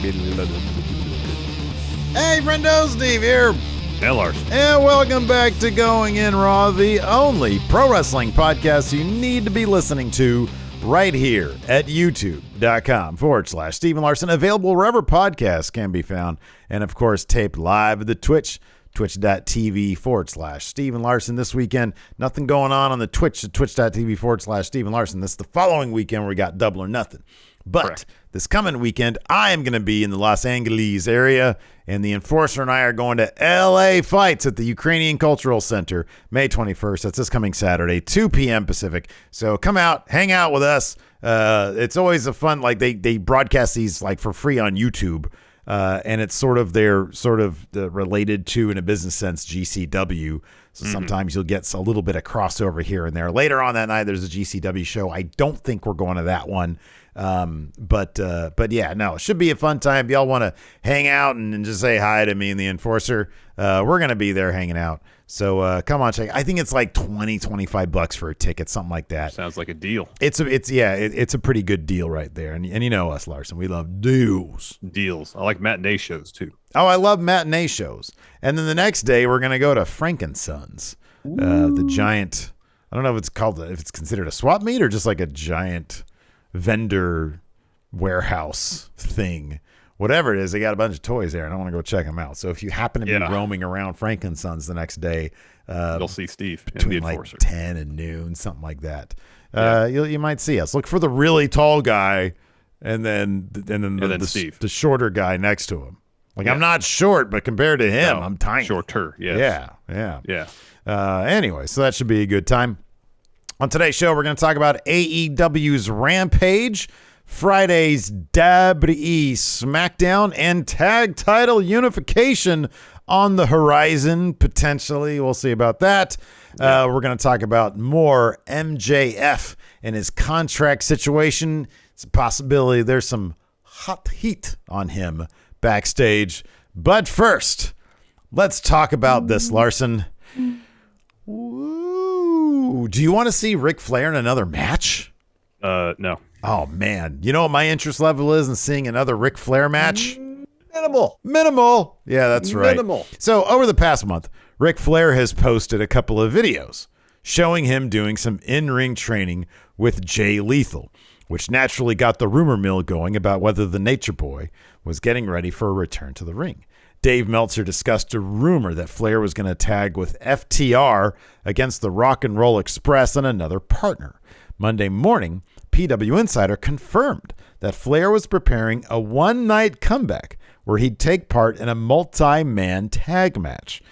Hey, Friendo, Steve here. Hey, Larson. And welcome back to Going In Raw, the only pro wrestling podcast you need to be listening to right here at youtube.com/Steven Larson. Available wherever podcasts can be found. And, of course, taped live at the twitch.tv/Steven Larson this weekend. Nothing going on the Twitch at twitch.tv/Steven Larson. This is the following weekend where we got Double or Nothing. But Correct. This coming weekend, I am going to be in the Los Angeles area, and the Enforcer and I are going to LA Fights at the Ukrainian Cultural Center, May 21st. That's this coming Saturday, 2 p.m. Pacific. So come out, hang out with us. It's always a fun, like they broadcast these like for free on YouTube. And it's they're related to, in a business sense, GCW. So sometimes you'll get a little bit of crossover here and there. Later on that night, there's a GCW show. I don't think we're going to that one. But yeah, no, it should be a fun time. If y'all want to hang out and just say hi to me and the Enforcer, we're going to be there hanging out. So come on, check. I think it's like $25 for a ticket, something like that. Sounds like a deal. It's a pretty good deal right there. And you know us, Larson, we love deals. I like matinee shows too. Oh, I love matinee shows. And then the next day we're going to go to Frankensons, the giant, I don't know if it's considered a swap meet or just like a giant vendor warehouse thing. Whatever it is, they got a bunch of toys there, and I want to go check them out. So if you happen to be roaming around Frankensons the next day, you'll see Steve between like 10 and noon, something like that. You might see us. Look for the really tall guy, and then the shorter guy next to him. I'm not short, but compared to him, I'm tiny. Shorter, yes. Yeah. Anyway, so that should be a good time. On today's show, we're going to talk about AEW's Rampage, Friday's WWE Smackdown, and tag title unification on the horizon, potentially. We'll see about that. We're going to talk about more MJF and his contract situation. It's a possibility there's some hot heat on him backstage. But first, let's talk about this, Larson. Ooh, do you want to see Ric Flair in another match? No. Oh, man. You know what my interest level is in seeing another Ric Flair match? Minimal. Yeah, that's right. Minimal. So over the past month, Ric Flair has posted a couple of videos showing him doing some in-ring training with Jay Lethal, which naturally got the rumor mill going about whether the Nature Boy was getting ready for a return to the ring. Dave Meltzer discussed a rumor that Flair was going to tag with FTR against the Rock and Roll Express and another partner. Monday morning, PW Insider confirmed that Flair was preparing a one-night comeback where he'd take part in a multi-man tag match.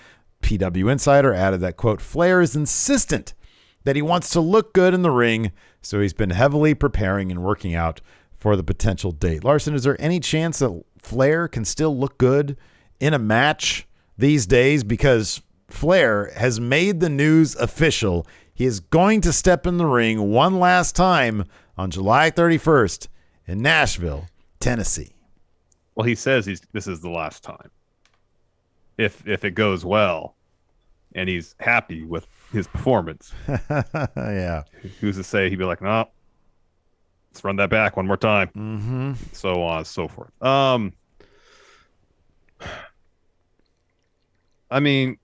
PW Insider added that, quote, Flair is insistent that he wants to look good in the ring, so he's been heavily preparing and working out for the potential date. Larson, is there any chance that Flair can still look good in a match these days? Because Flair has made the news official. He is going to step in the ring one last time on July 31st in Nashville, Tennessee. Well, he says this is the last time. If it goes well and he's happy with his performance. Yeah. Who's to say he'd be like, no, let's run that back one more time. Mm-hmm. So on and so forth. I mean,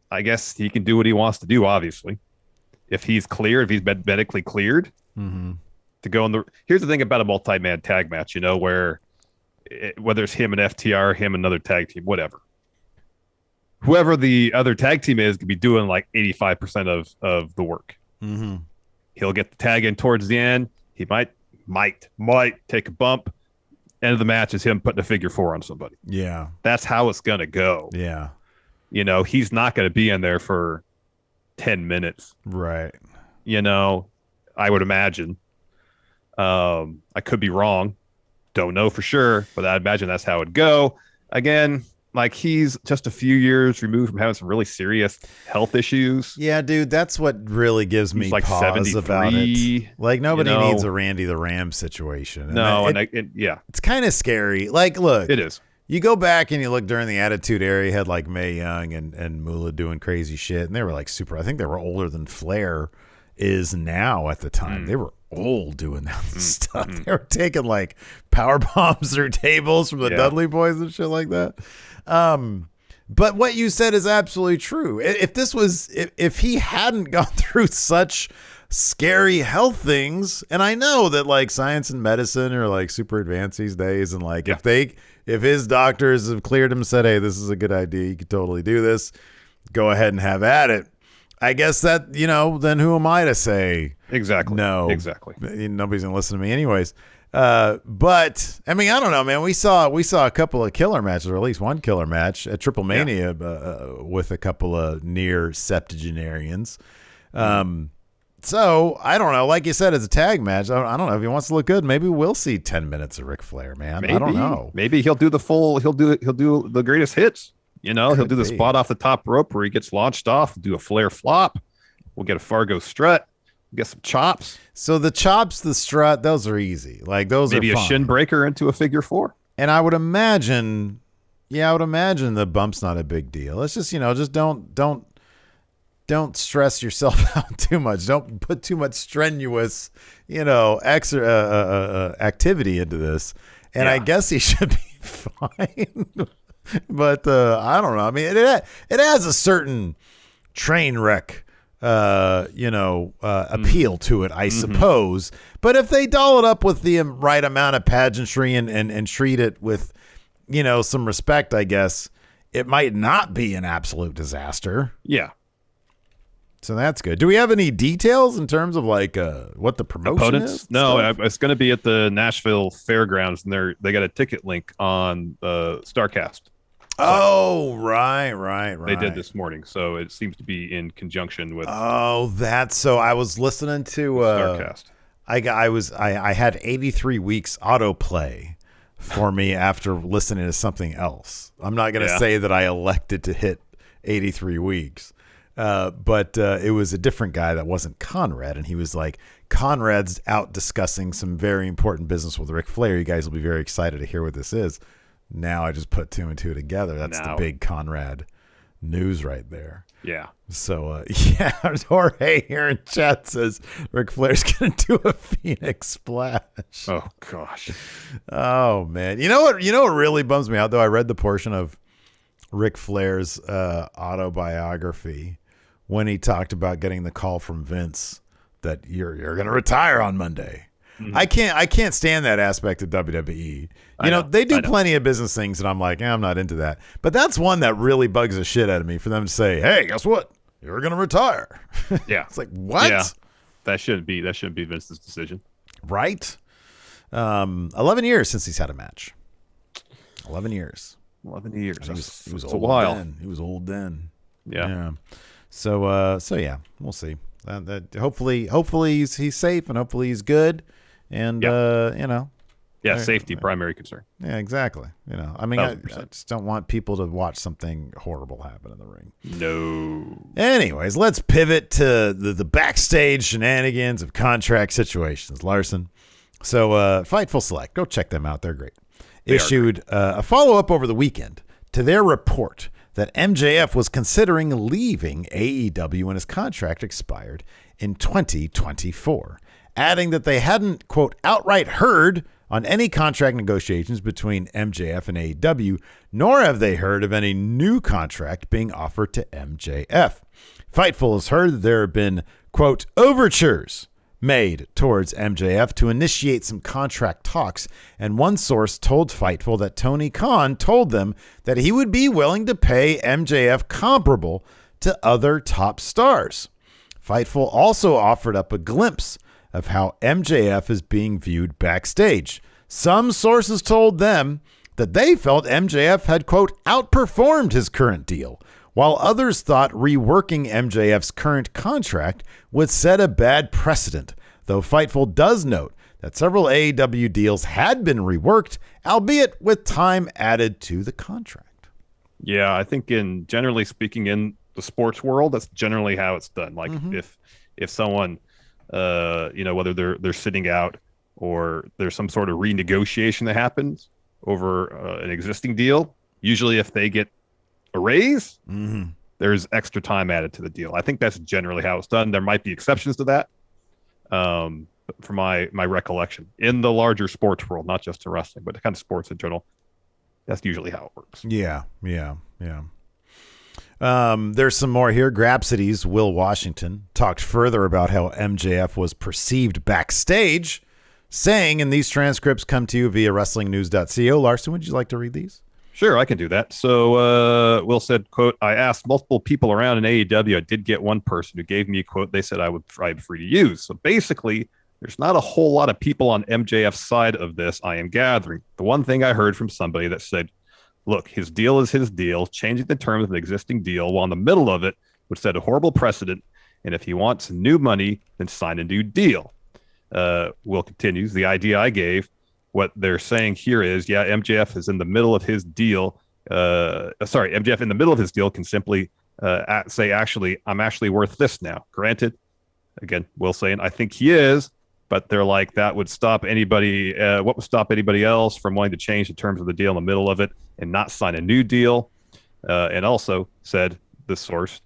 I guess he can do what he wants to do, obviously. If he's cleared, if he's medically cleared to go in the... Here's the thing about a multi-man tag match, where whether it's him and FTR, him and another tag team, whatever. Whoever the other tag team is could be doing like 85% of the work. Mm-hmm. He'll get the tag in towards the end. He might take a bump. End of the match is him putting a figure four on somebody. Yeah. That's how it's going to go. Yeah. He's not going to be in there for 10 minutes. Right. I would imagine. I could be wrong. Don't know for sure, but I'd imagine that's how it'd go. Again, like he's just a few years removed from having some really serious health issues. Yeah, dude, that's what really gives me like pause about it. Like nobody needs a Randy the Ram situation. Yeah, it's kind of scary. Like, look, it is. You go back and you look during the Attitude Era, you had like Mae Young and Moolah doing crazy shit, and they were like super. I think they were older than Flair is now at the time. They were old doing that stuff. They were taking like power bombs through tables from the Dudley Boys and shit like that. But what you said is absolutely true. If he hadn't gone through such scary health things, and I know that like science and medicine are like super advanced these days, and like if his doctors have cleared him and said, hey, this is a good idea, you could totally do this, go ahead and have at it. I guess that, then who am I to say exactly? No, exactly. Nobody's gonna listen to me anyways. But I mean, I don't know, man. We saw a couple of killer matches, or at least one killer match at Triple Mania with a couple of near septuagenarians. So I don't know. Like you said, it's a tag match. I don't know if he wants to look good. Maybe we'll see 10 minutes of Ric Flair, man. I don't know. Maybe he'll do the full. He'll do the greatest hits. He'll do the spot off the top rope where he gets launched off. Do a Flair flop. We'll get a Fargo strut. Get some chops. So the chops, the strut, those are easy. Like those maybe are fine. A shin breaker into a figure four. And I would imagine, the bump's not a big deal. It's just just don't stress yourself out too much. Don't put too much strenuous, activity into this. And I guess he should be fine. But I don't know. I mean, it has a certain train wreck appeal to it, I suppose. But if they doll it up with the right amount of pageantry and treat it with, some respect, I guess it might not be an absolute disaster. Yeah. So that's good. Do we have any details in terms of like what the promotion is? No, it's going to be at the Nashville Fairgrounds, and they got a ticket link on StarCast. Oh, right. They did this morning, so it seems to be in conjunction with. Oh, that's so. I was listening to StarCast. I had 83 weeks autoplay for me after listening to something else. I'm not going to say that I elected to hit 83 weeks, but it was a different guy that wasn't Conrad, and he was like, Conrad's out discussing some very important business with Ric Flair. You guys will be very excited to hear what this is. Now I just put two and two together. That's the big Conrad news right there. Yeah. So, Jorge here in chat says Ric Flair's going to do a Phoenix splash. Oh, gosh. Oh, man. You know what really bums me out, though? I read the portion of Ric Flair's autobiography when he talked about getting the call from Vince that you're going to retire on Monday. Mm-hmm. I can't stand that aspect of WWE. They do plenty of business things, and I'm like, I'm not into that. But that's one that really bugs the shit out of me for them to say, hey, guess what? You're going to retire. Yeah. It's like, what? Yeah. That shouldn't be Vince's decision. Right? 11 years since he's had a match. 11 years. 11 years. He was old a while. Then. He was old then. Yeah. So yeah, we'll see. Hopefully he's safe, and hopefully he's good. And safety primary concern. Yeah, exactly. I just don't want people to watch something horrible happen in the ring. No. Anyways, let's pivot to the backstage shenanigans of contract situations, Larson. So Fightful Select, go check them out. They're great. Issued a follow-up over the weekend to their report that MJF was considering leaving AEW when his contract expired in 2024. Adding that they hadn't, quote, outright heard on any contract negotiations between MJF and AEW, nor have they heard of any new contract being offered to MJF. Fightful has heard that there have been, quote, overtures made towards MJF to initiate some contract talks, and one source told Fightful that Tony Khan told them that he would be willing to pay MJF comparable to other top stars. Fightful also offered up a glimpse of how MJF is being viewed backstage. Some sources told them that they felt MJF had, quote, outperformed his current deal, while others thought reworking MJF's current contract would set a bad precedent, though Fightful does note that several AEW deals had been reworked, albeit with time added to the contract. Yeah, I think generally speaking in the sports world, that's generally how it's done. Like if someone whether they're sitting out or there's some sort of renegotiation that happens over an existing deal, usually if they get a raise, there's extra time added to the deal. I think that's generally how it's done. There might be exceptions to that. from my recollection in the larger sports world, not just in wrestling, but the kind of sports in general. That's usually how it works. Yeah. There's some more here. Grapsity's Will Washington talked further about how MJF was perceived backstage, saying, and these transcripts come to you via wrestlingnews.co. Larson, would you like to read these? Sure, I can do that. So Will said, quote, I asked multiple people around in AEW. I did get one person who gave me a quote. They said I'm free to use. So basically, there's not a whole lot of people on MJF's side of this I am gathering. The one thing I heard from somebody that said, look, his deal is his deal. Changing the terms of an existing deal while in the middle of it would set a horrible precedent. And if he wants new money, then sign a new deal. Will continues. The idea I gave, what they're saying here is, yeah, MJF is in the middle of his deal. MJF in the middle of his deal can simply say, actually, I'm actually worth this now. Granted, again, Will saying, I think he is, but they're like, that would stop anybody. What would stop anybody else from wanting to change the terms of the deal in the middle of it and not sign a new deal? And also said, the source,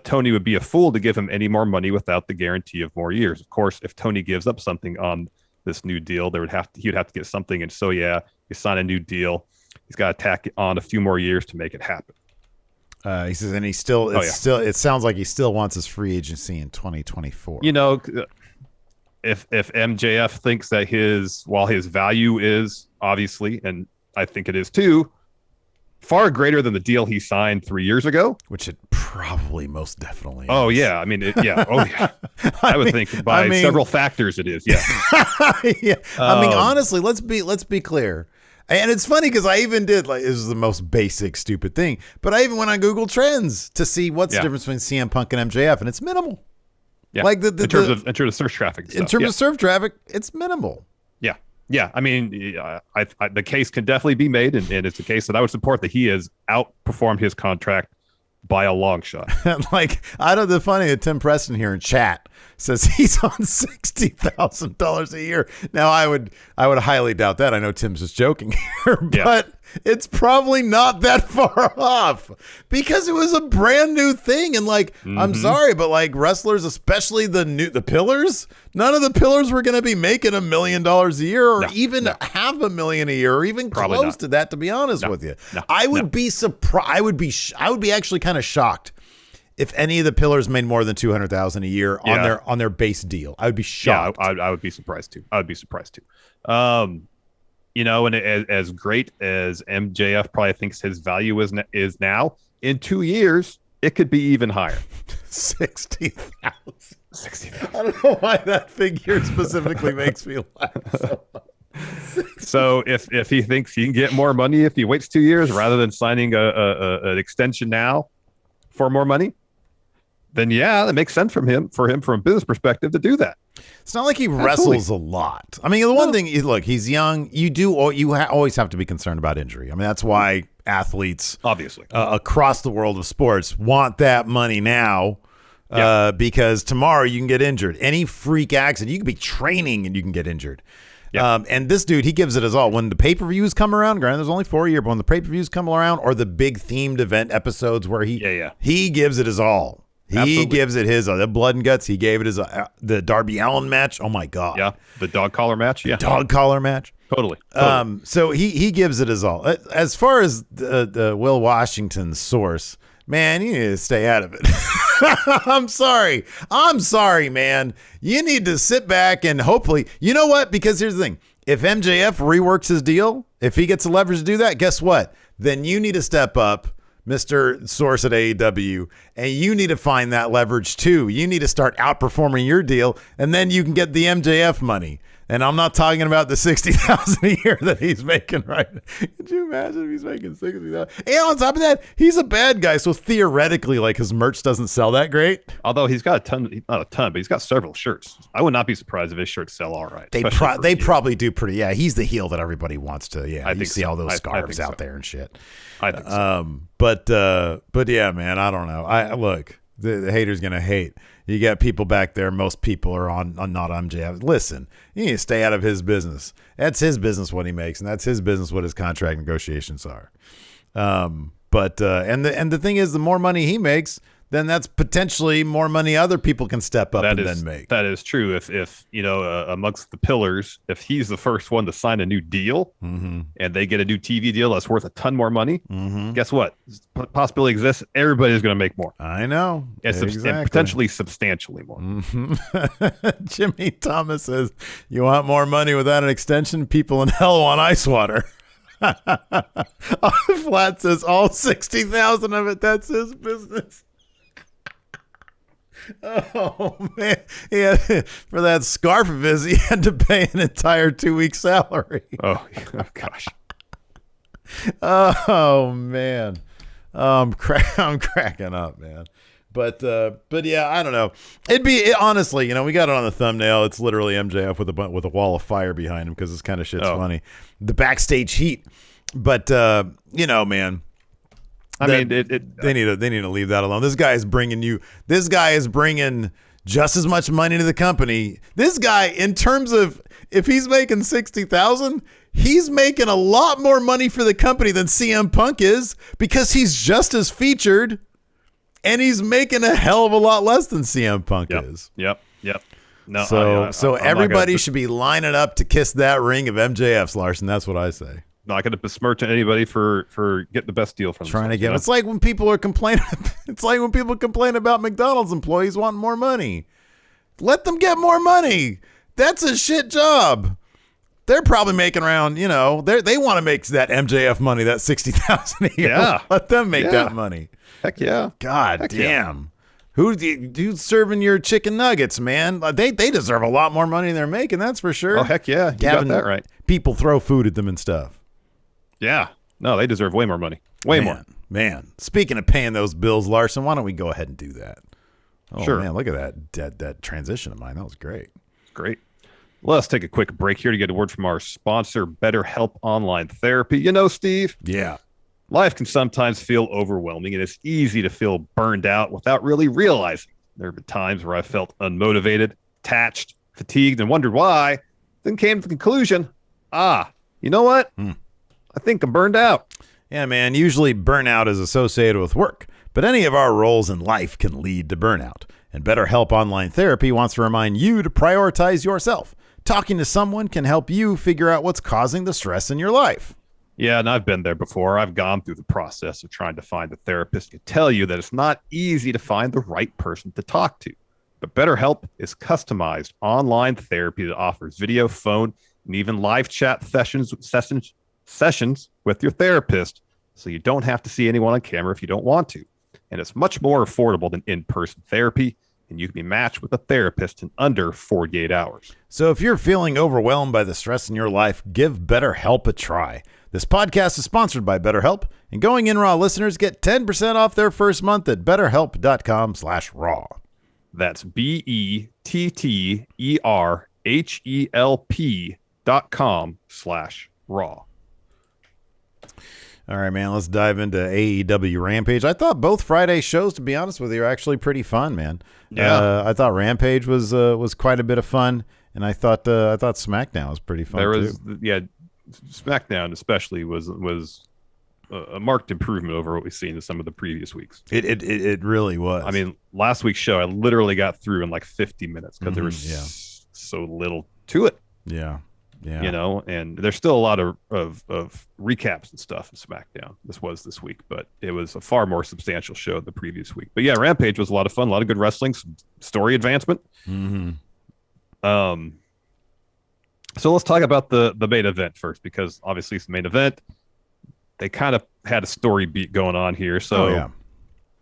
Tony would be a fool to give him any more money without the guarantee of more years. Of course, if Tony gives up something on this new deal, he would have to get something. And so, yeah, you sign a new deal. He's got to tack on a few more years to make it happen. He says, and it sounds like he still wants his free agency in 2024. You know, if MJF thinks that while his value is obviously, and I think it is too, far greater than the deal he signed 3 years ago, which it probably most definitely is. Oh yeah, I mean, I would think by several factors it is. Yeah, yeah. I mean, honestly, let's be clear. And it's funny because I even did, like, this is the most basic stupid thing, but I even went on Google Trends to see what's the difference between CM Punk and MJF, and it's minimal. Yeah, like in terms of search traffic. In terms of search traffic, it's minimal. Yeah. I mean, I the case can definitely be made, and it's a case that I would support that he has outperformed his contract by a long shot. Like, I don't. The funny, Tim Preston here in chat says he's on $60,000 a year. Now, I would highly doubt that. I know Tim's just joking here, but it's probably not that far off because it was a brand new thing. And like, I'm sorry, but like wrestlers, especially the pillars, none of the pillars were going to be making $1 million a year or even $500,000 a year or even probably close not. to that, to be honest with you. I would be surprised. I would be actually kind of shocked if any of the pillars made more than $200,000 a year on their base deal. I would be shocked. Yeah, I would be surprised too. You know, and as great as MJF probably thinks his value is now, in 2 years it could be even higher. 60,000. 60,000. I don't know why that figure specifically makes me laugh so much. So if he thinks he can get more money if he waits 2 years rather than signing an extension now for more money, then that makes sense for him from a business perspective to do that. It's not like he wrestles a lot. I mean, the one thing is, look, he's young. You always have to be concerned about injury. I mean, that's why athletes, obviously, across the world of sports, want that money now. Because tomorrow you can get injured. Any freak accident, you could be training and you can get injured. And this dude, he gives it his all. When the pay-per-views come around, granted, there's only 4 a year, but when the pay-per-views come around or the big themed event episodes where he gives it his all. He gives it his the blood and guts. He gave it his the Darby Allin match. Oh my god. Yeah, the dog collar match. Yeah, dog collar match. Totally. So he gives it his all. As far as the Will Washington source, man, you need to stay out of it. I'm sorry, man. You need to sit back and hopefully, you know what? Because here's the thing: if MJF reworks his deal, if he gets the leverage to do that, guess what? Then you need to step up, Mr. Source at AEW, and you need to find that leverage too. You need to start outperforming your deal, and then you can get the MJF money. And I'm not talking about the $60,000 a year that he's making right now. Could you imagine if he's making $60,000? And on top of that, he's a bad guy, so theoretically, like, his merch doesn't sell that great. Although he's got not a ton, but he's got several shirts. I would not be surprised if his shirts sell all right. They probably do pretty. Yeah, he's the heel that everybody wants to. Yeah, you see all those scarves out there and shit. I think so. But yeah, man, I don't know. Look, the hater's gonna hate. You got people back there. Most people are on not on MJF. Listen, you need to stay out of his business. That's his business what he makes, and that's his business what his contract negotiations are. But and the thing is, the more money he makes, then that's potentially more money other people can step up then make. That is true. If amongst the pillars, if he's the first one to sign a new deal and they get a new TV deal that's worth a ton more money, guess what? Possibility exists. Everybody's going to make more. I know. And potentially substantially more. Jimmy Thomas says, you want more money without an extension? People in hell want ice water. Flat says all 60,000 of it. That's his business. Oh man! Yeah, for that scarf of his, he had to pay an entire 2-week salary. Oh gosh! Oh man! I'm cracking up, man. But yeah, I don't know. Honestly, we got it on the thumbnail. It's literally MJF with a wall of fire behind him because this kind of shit's funny. The backstage heat, but man. They need to leave that alone. This guy is bringing just as much money to the company. This guy, in terms of if he's making 60,000, he's making a lot more money for the company than CM Punk is because he's just as featured, and he's making a hell of a lot less than CM Punk is. Yep. No, so everybody should be lining up to kiss that ring of MJF's, Larson. That's what I say. Not going to besmirch anybody for getting the best deal from trying to get. It's like when people are complaining. It's like when people complain about McDonald's employees wanting more money. Let them get more money. That's a shit job. They're probably making around. They want to make that MJF money, that 60,000 a year. Yeah, let them make that money. Heck yeah. God damn. Yeah. Who's serving your chicken nuggets, man? They deserve a lot more money than they're making. That's for sure. Oh heck yeah, you got that right. People throw food at them and stuff. Yeah. No, they deserve way more money. Way more. Man, speaking of paying those bills, Larson, why don't we go ahead and do that? Oh, sure. Man, look at that transition of mine. That was great. Great. Let's take a quick break here to get a word from our sponsor, BetterHelp Online Therapy. Steve? Yeah. Life can sometimes feel overwhelming, and it's easy to feel burned out without really realizing. There have been times where I felt unmotivated, attached, fatigued, and wondered why, then came to the conclusion, you know what? I think I'm burned out. Yeah, man. Usually burnout is associated with work, but any of our roles in life can lead to burnout. And BetterHelp Online Therapy wants to remind you to prioritize yourself. Talking to someone can help you figure out what's causing the stress in your life. Yeah, and I've been there before. I've gone through the process of trying to find a therapist. I can tell you that it's not easy to find the right person to talk to. But BetterHelp is customized online therapy that offers video, phone, and even live chat sessions with your therapist, so you don't have to see anyone on camera if you don't want to. And it's much more affordable than in-person therapy, and you can be matched with a therapist in under 48 hours. So if you're feeling overwhelmed by the stress in your life, give BetterHelp a try. This podcast is sponsored by BetterHelp, and Going In Raw listeners get 10% off their first month at betterhelp.com/raw. That's BetterHelp.com/raw. All right, man, let's dive into AEW Rampage. I thought both Friday shows, to be honest with you, are actually pretty fun, man. Yeah. I thought Rampage was quite a bit of fun, and I thought SmackDown was pretty fun too. SmackDown especially was a marked improvement over what we've seen in some of the previous weeks. It really was. I mean, last week's show, I literally got through in like 50 minutes because there was so little to it. Yeah. And there's still a lot of recaps and stuff in SmackDown. This week, but it was a far more substantial show than the previous week. But yeah, Rampage was a lot of fun, a lot of good wrestling, some story advancement. So let's talk about the main event first, because obviously it's the main event. They kind of had a story beat going on here. So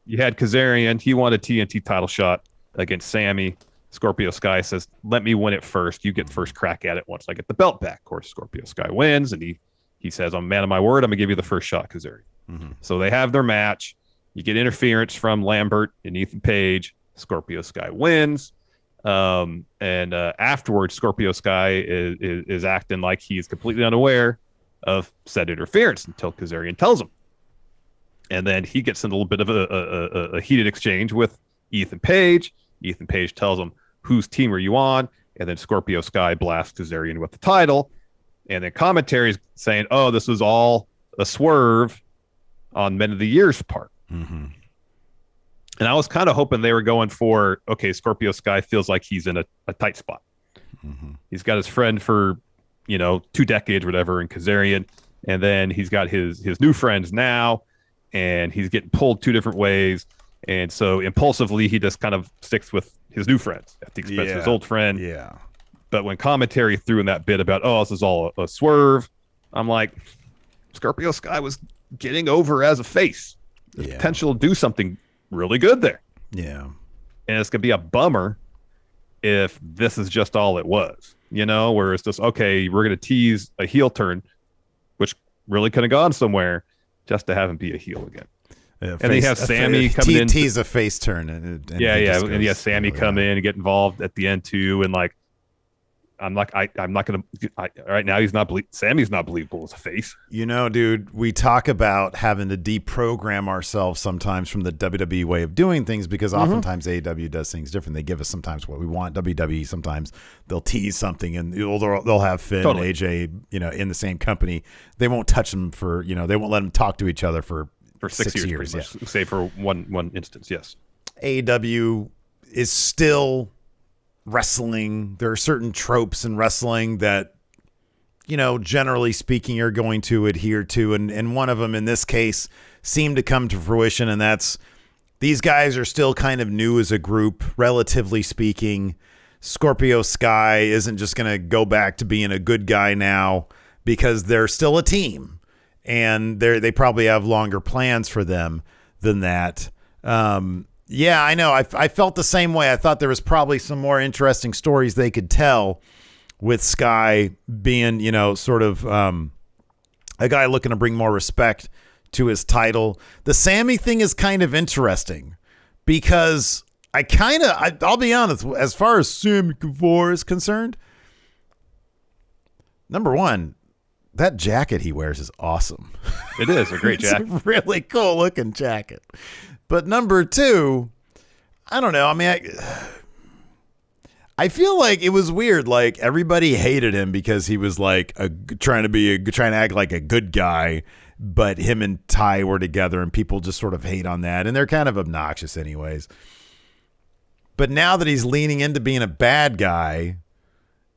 you had Kazarian. He won a TNT title shot against Sammy. Scorpio Sky says, let me win it first. You get first crack at it once I get the belt back. Of course, Scorpio Sky wins, and he says, I'm a man of my word. I'm going to give you the first shot, Kazarian. So they have their match. You get interference from Lambert and Ethan Page. Scorpio Sky wins. And afterwards, Scorpio Sky is acting like he's completely unaware of said interference until Kazarian tells him. And then he gets in a little bit of a heated exchange with Ethan Page. Ethan Page tells him, whose team are you on? And then Scorpio Sky blasts Kazarian with the title. And then commentary is saying, oh, this was all a swerve on Men of the Year's part. Mm-hmm. And I was kind of hoping they were going for, okay, Scorpio Sky feels like he's in a tight spot. Mm-hmm. He's got his friend for, 2 decades or whatever in Kazarian, and then he's got his new friends now, and he's getting pulled 2 different ways. And so impulsively, he just kind of sticks with his new friends at the expense of his old friend. Yeah. But when commentary threw in that bit about, this is all a swerve, I'm like, Scorpio Sky was getting over as a face. There's potential to do something really good there. Yeah. And it's going to be a bummer if this is just all it was, where it's just, okay, we're going to tease a heel turn, which really could have gone somewhere, just to have him be a heel again. And they have Sammy coming in. Tease a face turn. And Sammy come in and get involved at the end too. And like, I'm not going to, right now Sammy's not believable as a face. Dude, we talk about having to deprogram ourselves sometimes from the WWE way of doing things because oftentimes AEW does things different. They give us sometimes what we want. WWE, sometimes they'll tease something and they'll have Finn and AJ, in the same company. They won't touch them for, they won't let them talk to each other for 6 years. Pretty much, save for one instance. Yes. AEW is still wrestling. There are certain tropes in wrestling that, generally speaking, you're going to adhere to. And one of them in this case seemed to come to fruition. And that's these guys are still kind of new as a group, relatively speaking. Scorpio Sky isn't just going to go back to being a good guy now because they're still a team. And they probably have longer plans for them than that. Yeah, I know. I felt the same way. I thought there was probably some more interesting stories they could tell with Sky being, sort of a guy looking to bring more respect to his title. The Sammy thing is kind of interesting because I'll be honest, as far as Sammy Guevara is concerned, number one, that jacket he wears is awesome. It is a great jacket. It's a really cool looking jacket. But number two, I don't know. I mean, I feel like it was weird. Like everybody hated him because he was like trying to act like a good guy, but him and Ty were together and people just sort of hate on that. And they're kind of obnoxious anyways. But now that he's leaning into being a bad guy,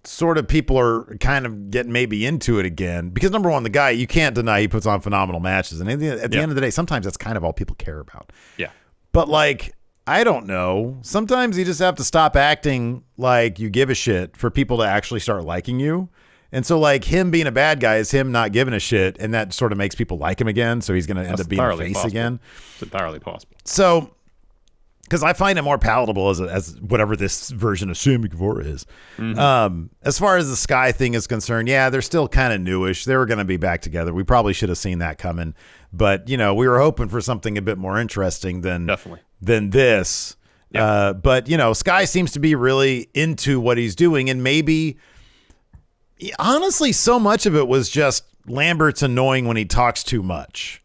sort of people are kind of getting maybe into it again because number one, the guy, you can't deny he puts on phenomenal matches. And at the end of the day, sometimes that's kind of all people care about. Yeah. But like, I don't know. Sometimes you just have to stop acting like you give a shit for people to actually start liking you. And so like him being a bad guy is him not giving a shit. And that sort of makes people like him again. So he's going to end up being a face again. It's entirely possible. So, because I find it more palatable as whatever this version of Sammy Guevara is. Mm-hmm. As far as the Sky thing is concerned, yeah, they're still kind of newish. They were going to be back together. We probably should have seen that coming. But, we were hoping for something a bit more interesting than this. Yep. But, Sky seems to be really into what he's doing. And maybe, honestly, so much of it was just Lambert's annoying when he talks too much.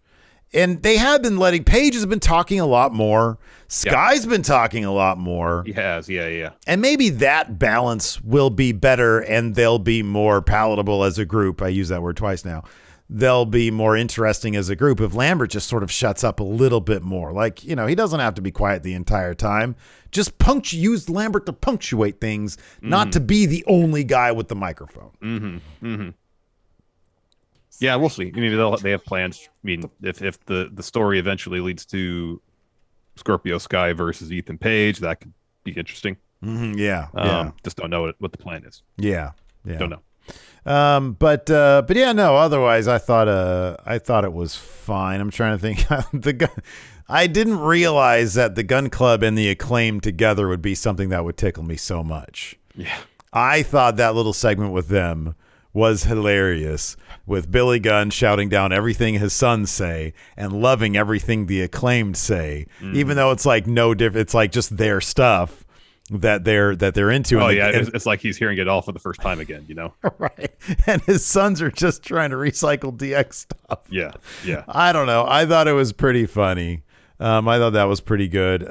And they have been Paige has been talking a lot more. Sky's been talking a lot more. He has, yeah. And maybe that balance will be better and they'll be more palatable as a group. I use that word twice now. They'll be more interesting as a group if Lambert just sort of shuts up a little bit more. Like, he doesn't have to be quiet the entire time. Just use Lambert to punctuate things, not to be the only guy with the microphone. Mm-hmm. Mm-hmm. Yeah, we'll see. Maybe they have plans. I mean, if the story eventually leads to Scorpio Sky versus Ethan Page, that could be interesting. Mm-hmm, yeah. Just don't know what the plan is. Yeah. Don't know. But yeah, no. Otherwise, I thought it was fine. I'm trying to think. I didn't realize that the Gun Club and the Acclaim together would be something that would tickle me so much. Yeah. I thought that little segment with them was hilarious, with Billy Gunn shouting down everything his sons say and loving everything the Acclaimed say, even though it's like no different. It's like just their stuff that they're into. Oh, yeah. It's like he's hearing it all for the first time again, Right. And his sons are just trying to recycle DX stuff. Yeah. I don't know. I thought it was pretty funny. I thought that was pretty good.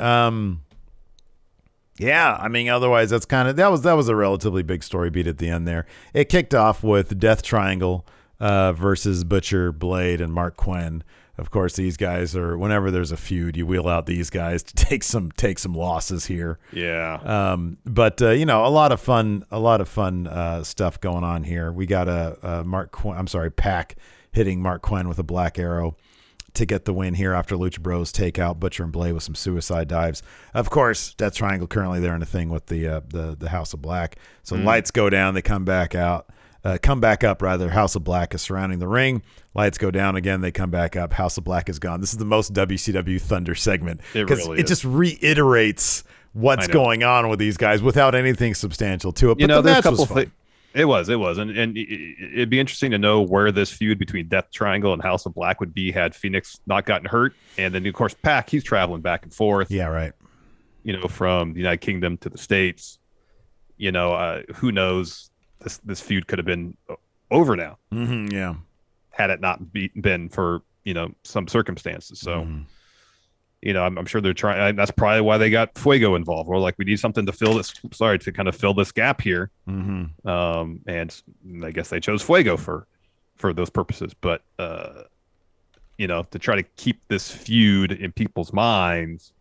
Yeah, I mean, otherwise that was a relatively big story beat at the end there. It kicked off with Death Triangle versus Butcher, Blade, and Mark Quinn. Of course, these guys are, whenever there's a feud, you wheel out these guys to take some losses here. Yeah. But a lot of fun stuff going on here. We got Pac hitting Mark Quinn with a black arrow to get the win here after Lucha Bros take out Butcher and Blade with some suicide dives. Of course, Death Triangle currently there in a thing with the House of Black. So lights go down, they come back up. House of Black is surrounding the ring. Lights go down again. They come back up. House of Black is gone. This is the most WCW Thunder segment because it just reiterates what's going on with these guys without anything substantial to it. But the match was fun. It was, and it'd be interesting to know where this feud between Death Triangle and House of Black would be had Phoenix not gotten hurt. And then, of course, Pac, he's traveling back and forth. Yeah, right. From the United Kingdom to the States. Who knows? This feud could have been over now. Mm-hmm, yeah. Had it not been for, some circumstances. So, I'm sure they're trying. That's probably why they got Fuego involved. We're like, we need something to fill this. To kind of fill this gap here. Mm-hmm. And I guess they chose Fuego for those purposes. But, to try to keep this feud in people's minds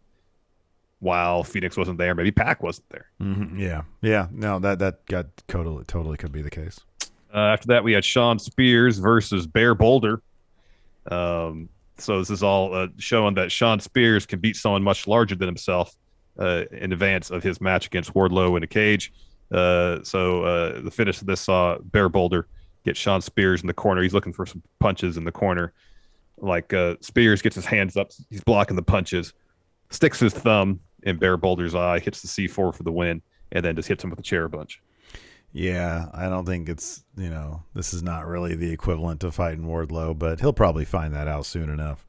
while Phoenix wasn't there, maybe Pac wasn't there. Mm-hmm. Yeah. No, that got totally could be the case. After that, we had Shawn Spears versus Bear Boulder. So this is all showing that Shawn Spears can beat someone much larger than himself in advance of his match against Wardlow in a cage. So the finish of this saw Bear Boulder get Shawn Spears in the corner. He's looking for some punches in the corner. Spears gets his hands up. He's blocking the punches, sticks his thumb in Bear Boulder's eye, hits the C4 for the win, and then just hits him with a chair a bunch. Yeah, I don't think it's, this is not really the equivalent to fighting Wardlow, but he'll probably find that out soon enough.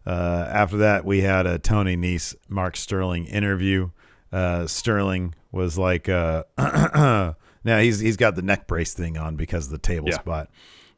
After that, we had a Tony Nese, Mark Sterling interview. Sterling was like, now he's got the neck brace thing on because of the table spot.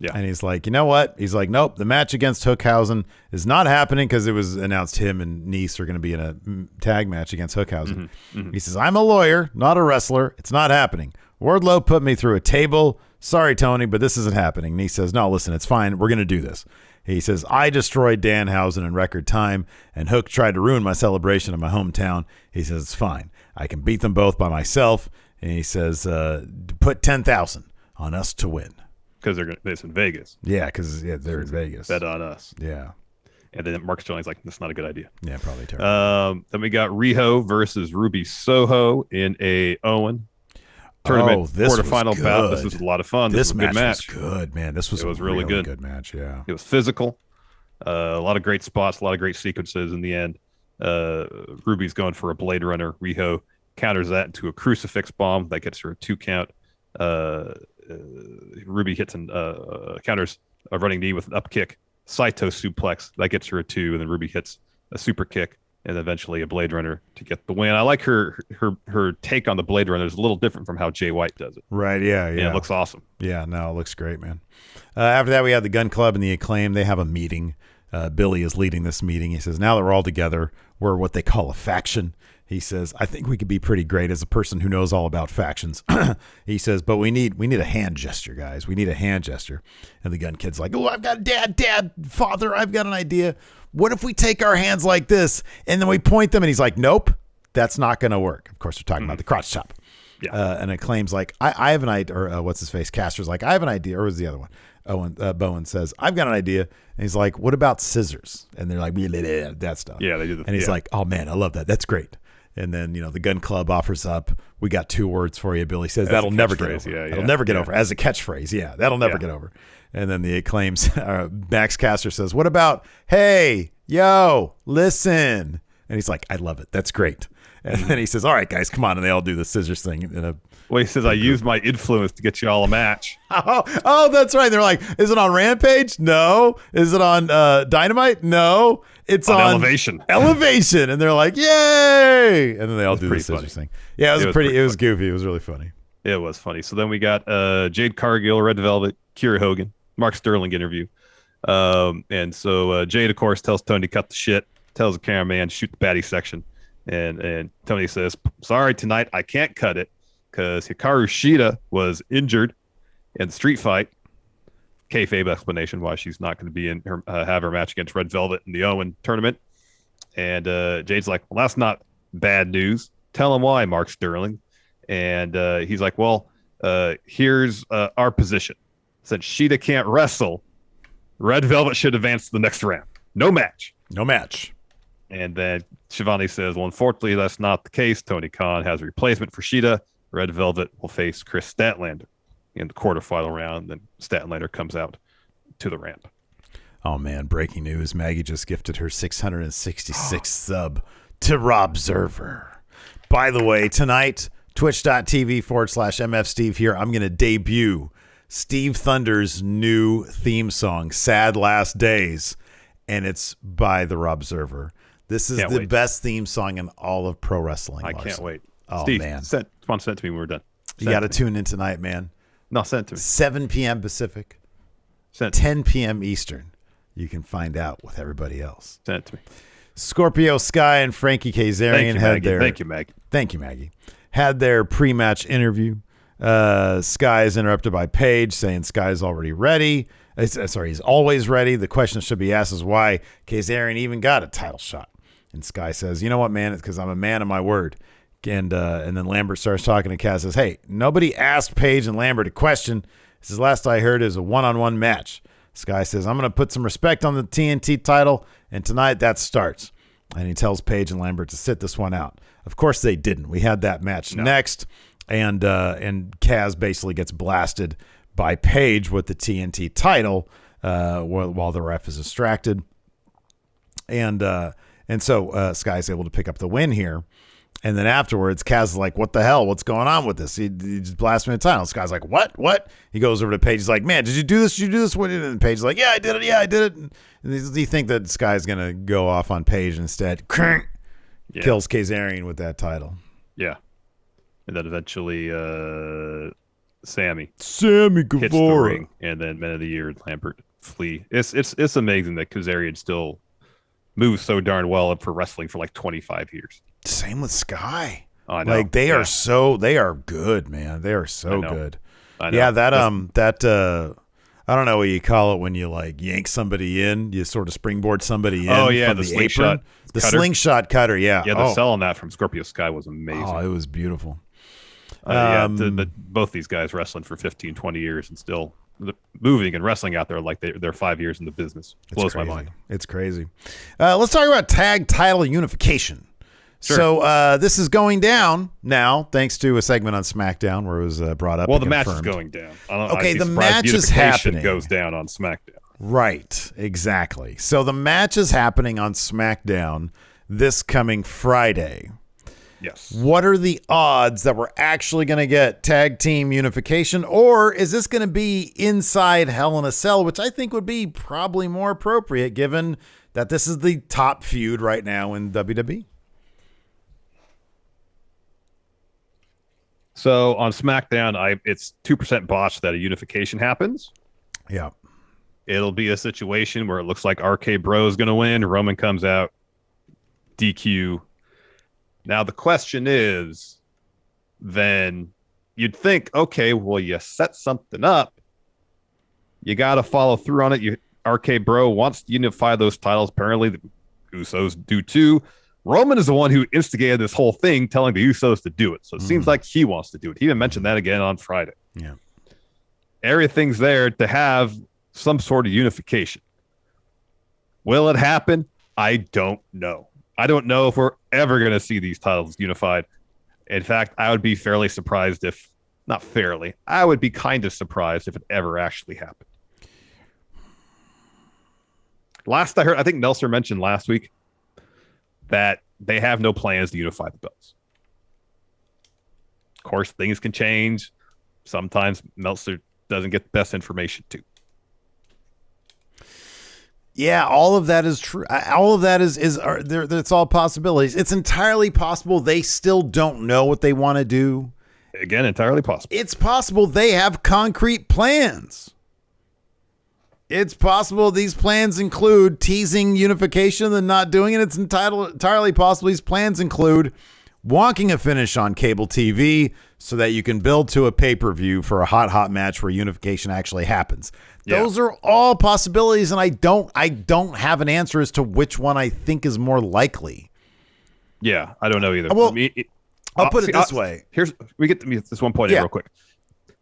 Yeah. And he's like, you know what? He's like, nope, the match against Hookhausen is not happening because it was announced him and Nese are going to be in a tag match against Hookhausen. Mm-hmm. He says, I'm a lawyer, not a wrestler. It's not happening. Wardlow put me through a table. Sorry, Tony, but this isn't happening. And he says, no, listen, it's fine. We're going to do this. He says, I destroyed Danhausen in record time, and Hook tried to ruin my celebration in my hometown. He says, it's fine. I can beat them both by myself. And he says, put 10,000 on us to win. Because it's in Vegas. Yeah, because they're in Vegas. Bet on us. Yeah. And then Mark Sterling's like, that's not a good idea. Yeah, probably terrible. Then we got Riho versus Ruby Soho in a Owen tournament quarterfinal bout. This was a lot of fun. This was a good match. Was good, man. This was really good match. Yeah. It was physical. A lot of great spots, a lot of great sequences in the end. Ruby's going for a Blade Runner. Riho counters that into a crucifix bomb that gets her a 2 count. Ruby hits and counters a running knee with an up kick, Saito suplex that gets her a 2, and then Ruby hits a super kick and eventually a Blade Runner to get the win. I like her take on the Blade Runner is a little different from how Jay White does it. Right? Yeah. And it looks awesome. Yeah, no, it looks great, man. After that, we had the Gun Club and the Acclaim. They have a meeting. Billy is leading this meeting. He says, now that we're all together, we're what they call a faction. He says, I think we could be pretty great as a person who knows all about factions. He says, but we need a hand gesture, guys. We need a hand gesture. And the Gun Kid's like, oh, I've got dad, father, I've got an idea. What if we take our hands like this and then we point them? And he's like, nope, that's not going to work. Of course, we're talking about the crotch chop. Yeah. And Acclaim's like, I have an idea. Or what's his face? Caster's like, I have an idea. Or was the other one? Bowen says, I've got an idea. And he's like, what about scissors? And they're like, that stuff. Yeah, they do. And he's like, oh, man, I love that. That's great. And then, the Gun Club offers up, we got 2 words for you. Billy says, that'll never get over. That'll never get over. As a catchphrase. Yeah, that'll never get over. And then the Acclaims, Max Caster says, what about, hey, yo, listen. And he's like, I love it. That's great. And then he says, all right, guys, come on. And they all do the scissors thing. He says, I used my influence to get you all a match. Oh, that's right. They're like, is it on Rampage? No. Is it on Dynamite? No. It's on Elevation. And they're like, yay. And then they all do the scissors thing. Yeah, it was goofy. It was really funny. It was funny. So then we got Jade Cargill, Red Velvet, Kiera Hogan, Mark Sterling interview. And so Jade, of course, tells Tony to cut the shit, tells the cameraman to shoot the baddie section. And Tony says, sorry, tonight I can't cut it because Hikaru Shida was injured in the street fight. kayfabe explanation why she's not going to be in her have her match against Red Velvet in the Owen tournament. And Jade's like, well, that's not bad news. Tell him why, Mark Sterling. And he's like, well, here's our position. Since Sheeta can't wrestle, Red Velvet should advance to the next round. No match. No match. And then Shivani says, well, unfortunately, that's not the case. Tony Khan has a replacement for Sheeta. Red Velvet will face Chris Statlander in the quarterfinal round. Then Statlander comes out to the ramp. Oh, man, breaking news. Maggie just gifted her 666th sub to Robserver. By the way, tonight, twitch.tv/MFSteve here. I'm going to debut Steve Thunder's new theme song, Sad Last Days, and it's by the Robserver. This is the best theme song in all of pro wrestling. I can't wait. Oh, Steve, man. send it to me when we're done. You got to tune in tonight, man. No, send it to me. 7 p.m. Pacific, 10 p.m. Eastern. You can find out with everybody else. Send it to me. Scorpio Sky and Frankie Kazarian had their... Thank you, Maggie. Thank you, Maggie. Had their pre-match interview. Sky is interrupted by Paige saying Sky's already ready. He's always ready. The question that should be asked is why Kazarian even got a title shot. And Sky says, you know what, man? It's because I'm a man of my word. And then Lambert starts talking to Kaz, says, hey, nobody asked Paige and Lambert a question. This is last I heard is a one-on-one match. Sky says, I'm going to put some respect on the TNT title, and tonight that starts. And he tells Paige and Lambert to sit this one out. Of course they didn't. We had that match next, and Kaz basically gets blasted by Paige with the TNT title while the ref is distracted. And so Sky's able to pick up the win here. And then afterwards, Kaz is like, what the hell? What's going on with this? He just blasted me the title. This guy's like, what? He goes over to Paige. He's like, man, did you do this? And Paige's like, yeah, I did it. And you think that Sky's going to go off on Paige instead. Kills Kazarian with that title. Yeah. And then eventually Sammy hits Guevara. the ring. And then Men of the Year, Lambert flee. It's amazing that Kazarian still moves so darn well for wrestling for like 25 years. Same with Sky. Oh, I know. Like they are good, man. They are so good. I know. Yeah, that I don't know what you call it when you like yank somebody in, you sort of springboard somebody in. Oh yeah, from the slingshot apron. The slingshot cutter, yeah. Yeah, the sell on that from Scorpio Sky was amazing. Oh, it was beautiful. Both these guys wrestling for 15, 20 years and still moving and wrestling out there like they're 5 years in the business. Blows my mind. It's crazy. Let's talk about tag title unification. Sure. So this is going down now, thanks to a segment on SmackDown where it was brought up. Well, the match is going down. The match is happening. Goes down on SmackDown. Right, exactly. So the match is happening on SmackDown this coming Friday. Yes. What are the odds that we're actually going to get tag team unification, or is this going to be inside Hell in a Cell, which I think would be probably more appropriate given that this is the top feud right now in WWE? So on SmackDown, it's 2% botched that a unification happens. Yeah. It'll be a situation where it looks like RK Bro is going to win. Roman comes out, DQ. Now the question is, then you'd think, okay, well, you set something up. You got to follow through on it. RK Bro wants to unify those titles. Apparently, the Usos do too. Roman is the one who instigated this whole thing, telling the Usos to do it. So it seems like he wants to do it. He even mentioned that again on Friday. Yeah. Everything's there to have some sort of unification. Will it happen? I don't know. I don't know if we're ever going to see these titles unified. In fact, I would be fairly surprised I would be kind of surprised if it ever actually happened. Last I heard, I think Meltzer mentioned last week that they have no plans to unify the belts. Of course, things can change. Sometimes Meltzer doesn't get the best information too. Yeah, all of that is true. All of that is it's all possibilities. It's entirely possible they still don't know what they want to do. Again, entirely possible. It's possible they have concrete plans. It's possible these plans include teasing unification and not doing it. It's entirely possible these plans include, wonking a finish on cable TV so that you can build to a pay-per-view for a hot match where unification actually happens. Yeah. Those are all possibilities, and I don't have an answer as to which one I think is more likely. Yeah, I don't know either. Well, I'll put it this way. We get to this one point in real quick.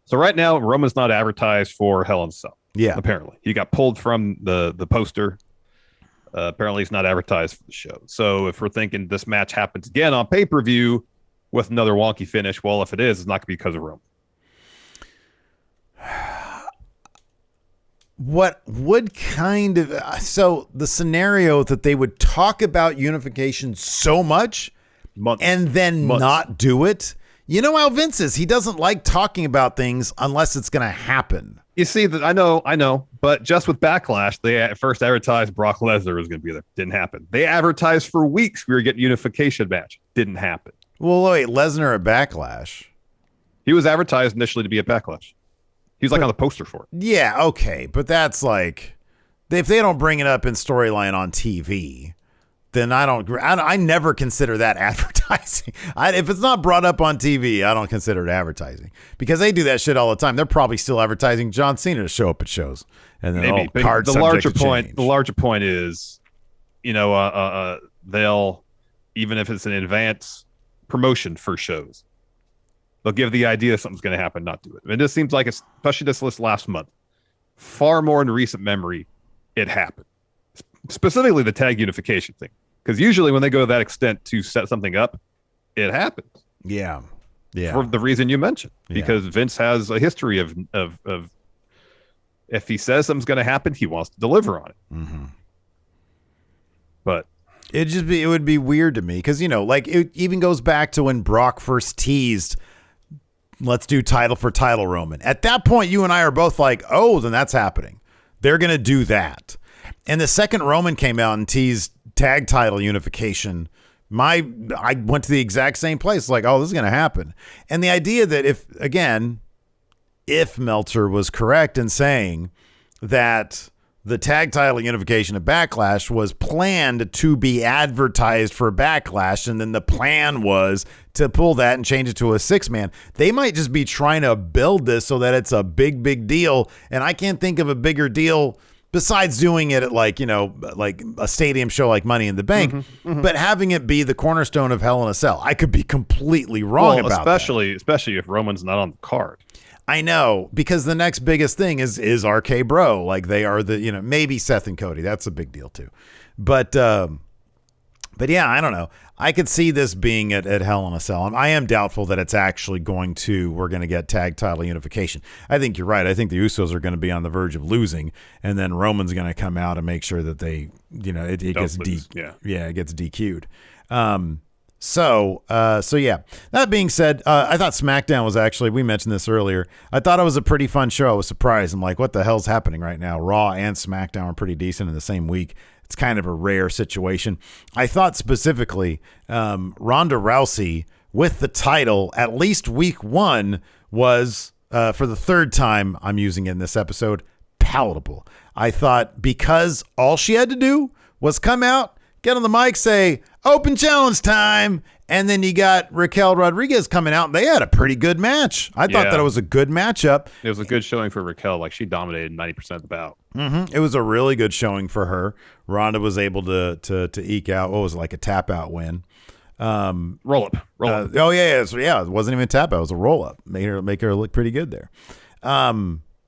So right now, Roman's not advertised for Hell in a Cell. Yeah. Apparently. He got pulled from the poster. Apparently he's not advertised for the show. So if we're thinking this match happens again on pay-per-view with another wonky finish, well, if it is, it's not going to be because of Roman. What would kind of so the scenario that they would talk about unification so much and then not do it. You know how Vince is. He doesn't like talking about things unless it's going to happen. You see that I know, but just with Backlash, they at first advertised Brock Lesnar was going to be there. Didn't happen. They advertised for weeks we were getting unification match. Didn't happen. Well, wait, Lesnar at Backlash. He was advertised initially to be at Backlash. He was on the poster for it. Yeah, okay, but that's like if they don't bring it up in storyline on TV, then I never consider that advertising. If it's not brought up on TV, I don't consider it advertising because they do that shit all the time. They're probably still advertising John Cena to show up at shows, and then maybe. But the larger point is, they'll, even if it's an advance promotion for shows, they'll give the idea something's going to happen, not do it. It just seems like, especially this last month, far more in recent memory, it happened. Specifically the tag unification thing. Because usually when they go to that extent to set something up, it happens. Yeah. For the reason you mentioned. Because Vince has a history of if he says something's going to happen, he wants to deliver on it. Mm-hmm. But it would be weird to me because, it even goes back to when Brock first teased, let's do title for title Roman. At that point, you and I are both like, oh, then that's happening. They're going to do that. And the second Roman came out and teased tag title unification, I went to the exact same place, like, oh, this is going to happen. And the idea that if Meltzer was correct in saying that the tag title unification of Backlash was planned to be advertised for Backlash, and then the plan was to pull that and change it to a 6-man, they might just be trying to build this so that it's a big deal. And I can't think of a bigger deal besides doing it at like a stadium show like Money in the Bank, but having it be the cornerstone of Hell in a Cell. I could be completely wrong about that. Especially if Roman's not on the card. I know, because the next biggest thing is RK Bro. Like they are maybe Seth and Cody. That's a big deal too. But yeah, I don't know. I could see this being at Hell in a Cell. I am doubtful that it's actually we're going to get tag title unification. I think you're right. I think the Usos are going to be on the verge of losing, and then Roman's going to come out and make sure that they, it gets it gets DQ'd. So yeah, that being said, I thought SmackDown was actually, we mentioned this earlier, I thought it was a pretty fun show. I was surprised. I'm like, what the hell's happening right now? Raw and SmackDown are pretty decent in the same week. It's kind of a rare situation. I thought specifically Ronda Rousey with the title, at least week 1, was, for the third time I'm using it in this episode, palatable. I thought because all she had to do was come out, get on the mic, say, open challenge time, and then you got Raquel Rodriguez coming out, and they had a pretty good match. I thought that it was a good matchup. It was a good showing for Raquel. Like, she dominated 90% of the bout. Mm-hmm. It was a really good showing for her. Ronda was able to eke out, what was it, like a tap-out win. Roll up. Oh, yeah. So, yeah, it wasn't even a tap-out. It was a roll-up. Make her look pretty good there.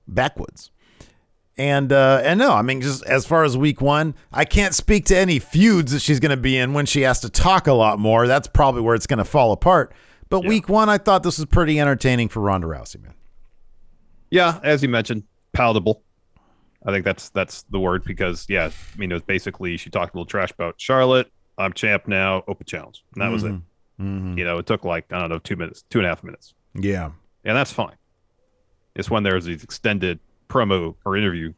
Backwards. And no, I mean, just as far as week 1, I can't speak to any feuds that she's going to be in when she has to talk a lot more. That's probably where it's going to fall apart. But week 1, I thought this was pretty entertaining for Ronda Rousey, man. Yeah, as you mentioned, palatable. I think that's the word because, it was basically she talked a little trash about Charlotte. I'm champ now, open challenge. And that was it. Mm-hmm. It took 2 minutes, 2.5 minutes. Yeah. And that's fine. It's when there's these extended promo or interview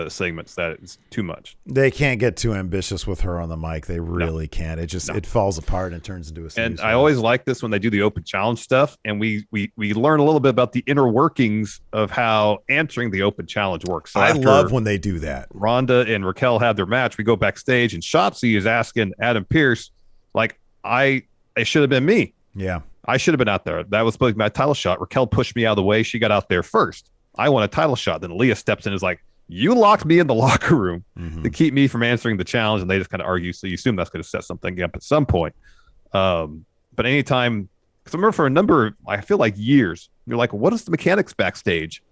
segments that is too much. They can't get too ambitious with her on the mic. They really can't. It falls apart and turns into a snooze. And I always like this when they do the open challenge stuff, and we learn a little bit about the inner workings of how answering the open challenge works. So I love when they do that. Ronda and Raquel had their match. We go backstage, and Shotzi is asking Adam Pearce, like, I it should have been me. Yeah. I should have been out there. That was supposed to be my title shot. Raquel pushed me out of the way. She got out there first. I want a title shot. Then Leah steps in and is like, you locked me in the locker room to keep me from answering the challenge. And they just kind of argue. So you assume that's going to set something up at some point. But anytime, because I remember for a number, I feel like years, you're like, what is the mechanics backstage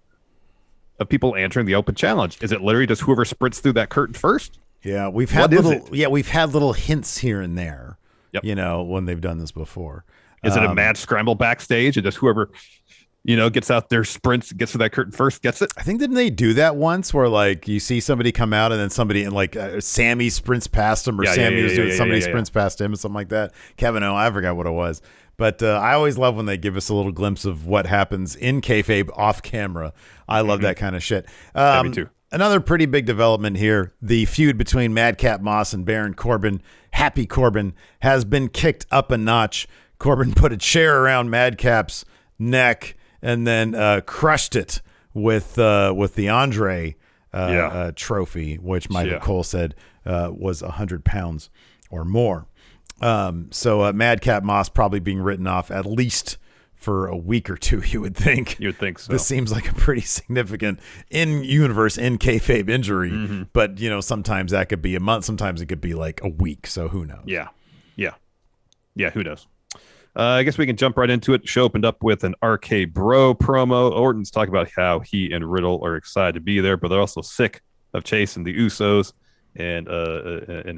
of people answering the open challenge? Is it literally just whoever sprints through that curtain first? Yeah, we've had little hints here and there. Yep. When they've done this before. Is it a mad scramble backstage and just whoever, gets out there, sprints, gets to that curtain first, gets it? I think didn't they do that once where like you see somebody come out and then somebody and like Sammy sprints past him or Sammy was doing somebody sprints past him or something like that. Kevin O, I forgot what it was. But I always love when they give us a little glimpse of what happens in kayfabe off camera. I love that kind of shit. Me too. Another pretty big development here. The feud between Madcap Moss and Baron Corbin, Happy Corbin, has been kicked up a notch. Corbin put a chair around Madcap's neck and then crushed it with the Andre trophy, which Michael Cole said was 100 pounds or more. So Madcap Moss probably being written off at least for a week or two, you would think. You would think so. This seems like a pretty significant in-universe, in kayfabe injury. But, sometimes that could be a month. Sometimes it could be like a week. So who knows? Yeah, who knows? I guess we can jump right into it. The show opened up with an RK Bro promo. Orton's talking about how he and Riddle are excited to be there, but they're also sick of chasing the Usos and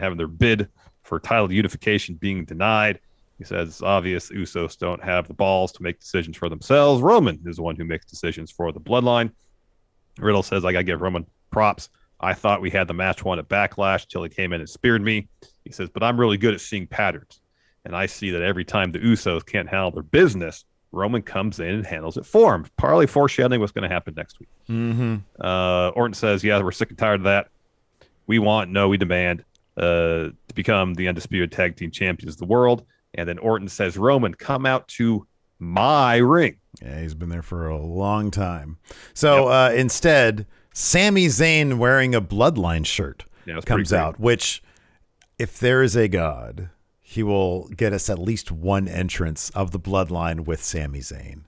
having their bid for title unification being denied. He says it's obvious Usos don't have the balls to make decisions for themselves. Roman is the one who makes decisions for the bloodline. Riddle says, I got to give Roman props. I thought we had the match won at Backlash till he came in and speared me. He says, but I'm really good at seeing patterns. And I see that every time the Usos can't handle their business, Roman comes in and handles it for him. Partly foreshadowing what's going to happen next week. Orton says, we're sick and tired of that. We demand to become the undisputed tag team champions of the world. And then Orton says, Roman, come out to my ring. Yeah, he's been there for a long time. So instead, Sami Zayn wearing a Bloodline shirt comes out, which if there is a God, he will get us at least one entrance of the Bloodline with Sami Zayn.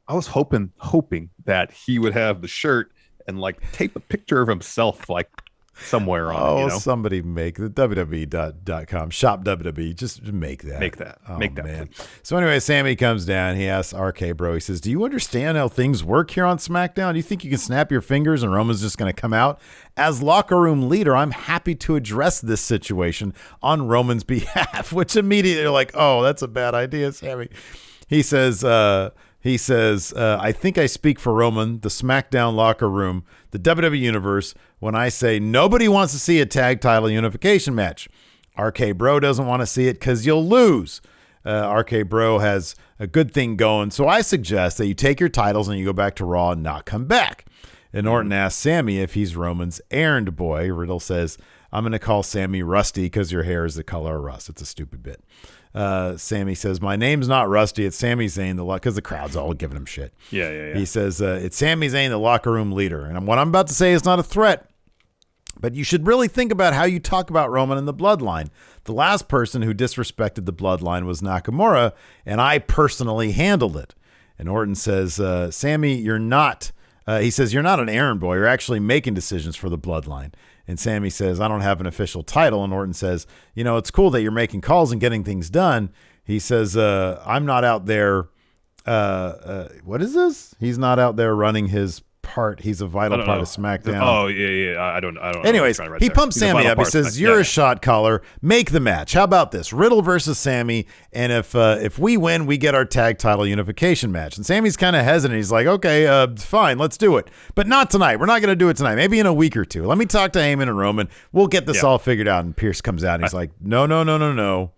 I was hoping that he would have the shirt and like tape a picture of himself like somewhere on it. Somebody make the WWE.com shop WWE. Just make that. Make that. Oh, make that. Man. So anyway, Sammy comes down. He asks RK Bro. He says, do you understand how things work here on SmackDown? Do you think you can snap your fingers and Roman's just going to come out? As locker room leader, I'm happy to address this situation on Roman's behalf, which immediately you're like, oh, that's a bad idea, Sammy. He says, I think I speak for Roman, the SmackDown locker room, the WWE Universe, when I say nobody wants to see a tag title unification match. RK Bro doesn't want to see it because you'll lose. RK Bro has a good thing going, so I suggest that you take your titles and you go back to Raw and not come back. And Orton asks Sammy if he's Roman's errand boy. Riddle says, I'm going to call Sammy Rusty because your hair is the color of rust. It's a stupid bit. Sammy says, my name's not Rusty. It's Sami Zayn, because the crowd's all giving him shit. Yeah. He says, it's Sami Zayn, the locker room leader. And what I'm about to say is not a threat, but you should really think about how you talk about Roman and the bloodline. The last person who disrespected the bloodline was Nakamura, and I personally handled it. And Orton says, Sammy, you're not, he says, you're not an errand boy. You're actually making decisions for the bloodline. And Sammy says, I don't have an official title. And Orton says, it's cool that you're making calls and getting things done. He says, I'm not out there. What is this? He's not out there running his part. He's a vital part of SmackDown. Oh, yeah. I don't Anyways, he pumps Sammy up. He says, you're a shot caller. Make the match. How about this? Riddle versus Sammy. And if we win, we get our tag title unification match. And Sammy's kind of hesitant. He's like, okay, fine, let's do it. But not tonight. We're not going to do it tonight. Maybe in a week or two. Let me talk to Heyman and Roman. We'll get this all figured out. And Pierce comes out and he's like, no.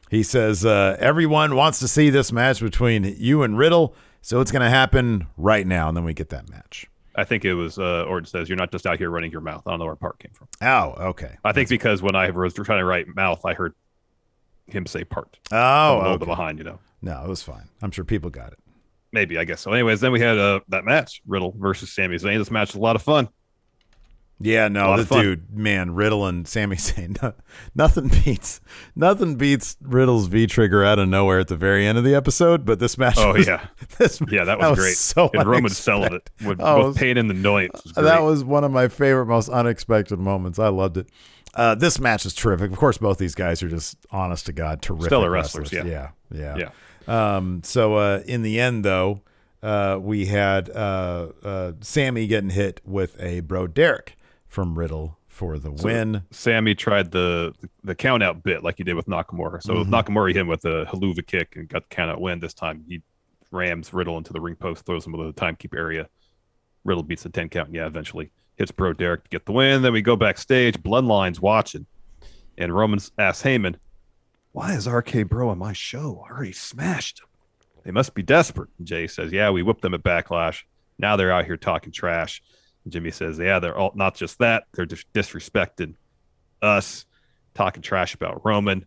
He says, everyone wants to see this match between you and Riddle. So it's going to happen right now, and then we get that match. I think it was Orton says, you're not just out here running your mouth. I don't know where part came from. Oh, okay. I think because when I was trying to write mouth, I heard him say part. Oh, okay. Behind, No, it was fine. I'm sure people got it. Maybe, I guess so. Anyways, then we had that match, Riddle versus Sami Zayn. This match was a lot of fun. Yeah, no, this dude, man, Riddle and Sammy saying nothing beats Riddle's V trigger out of nowhere at the very end of the episode. But this match, that was great. So and Roman selling it with both pain and annoyance. That was one of my favorite, most unexpected moments. I loved it. This match is terrific. Of course, both these guys are just honest to God, terrific stellar wrestlers. Yeah. So in the end, though, we had Sammy getting hit with a Bro Derek from Riddle for the win. Sammy tried the count out bit like he did with Nakamura. So Nakamura hit him with a haluva kick and got the count out win. This time he rams Riddle into the ring post, throws him into the timekeep area. Riddle beats the 10 count. And eventually hits Bro Derek to get the win. Then we go backstage. Bloodline's watching. And Roman's asks Heyman, why is RK Bro on my show? I already smashed him. They must be desperate. And Jay says, yeah, we whipped them at Backlash. Now they're out here talking trash. Jimmy says, yeah, they're all not just that. They're disrespecting us, talking trash about Roman,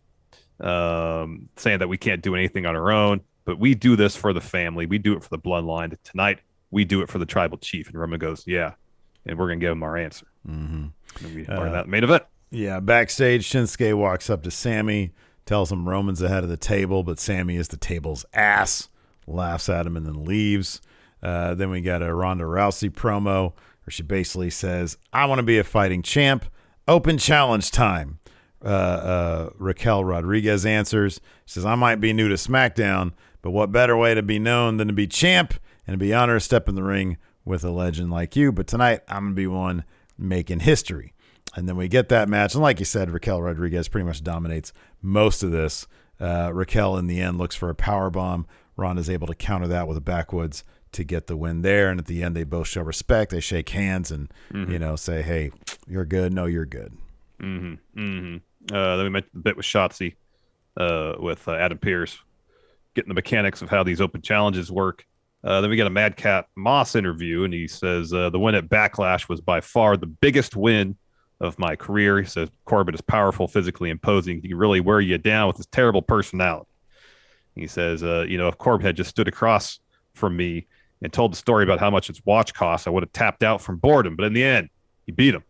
saying that we can't do anything on our own. But we do this for the family. We do it for the bloodline. Tonight, we do it for the tribal chief. And Roman goes, yeah. And we're going to give him our answer. And we are that main event. Yeah, backstage, Shinsuke walks up to Sammy, tells him Roman's ahead of the table, but Sammy is the table's ass, laughs at him, and then leaves. Then we got a Ronda Rousey promo where she basically says, I want to be a fighting champ. Open challenge time. Raquel Rodriguez answers. She says, I might be new to SmackDown, but what better way to be known than to be champ and to be honored to step in the ring with a legend like you. But tonight, I'm going to be one making history. And then we get that match. And like you said, Raquel Rodriguez pretty much dominates most of this. Raquel, in the end, looks for a powerbomb. Ronda's able to counter that with a backwoods to get the win there. And at the end, they both show respect. They shake hands and, say, hey, you're good. No, you're good. Then we met the bit with Shotzi with Adam Pearce, getting the mechanics of how these open challenges work. Then we get a Madcap Moss interview, and he says the win at Backlash was by far the biggest win of my career. He says Corbin is powerful, physically imposing. He can really wear you down with his terrible personality. He says, if Corbin had just stood across from me and told the story about how much its watch costs, I would have tapped out from boredom. But in the end, he beat him.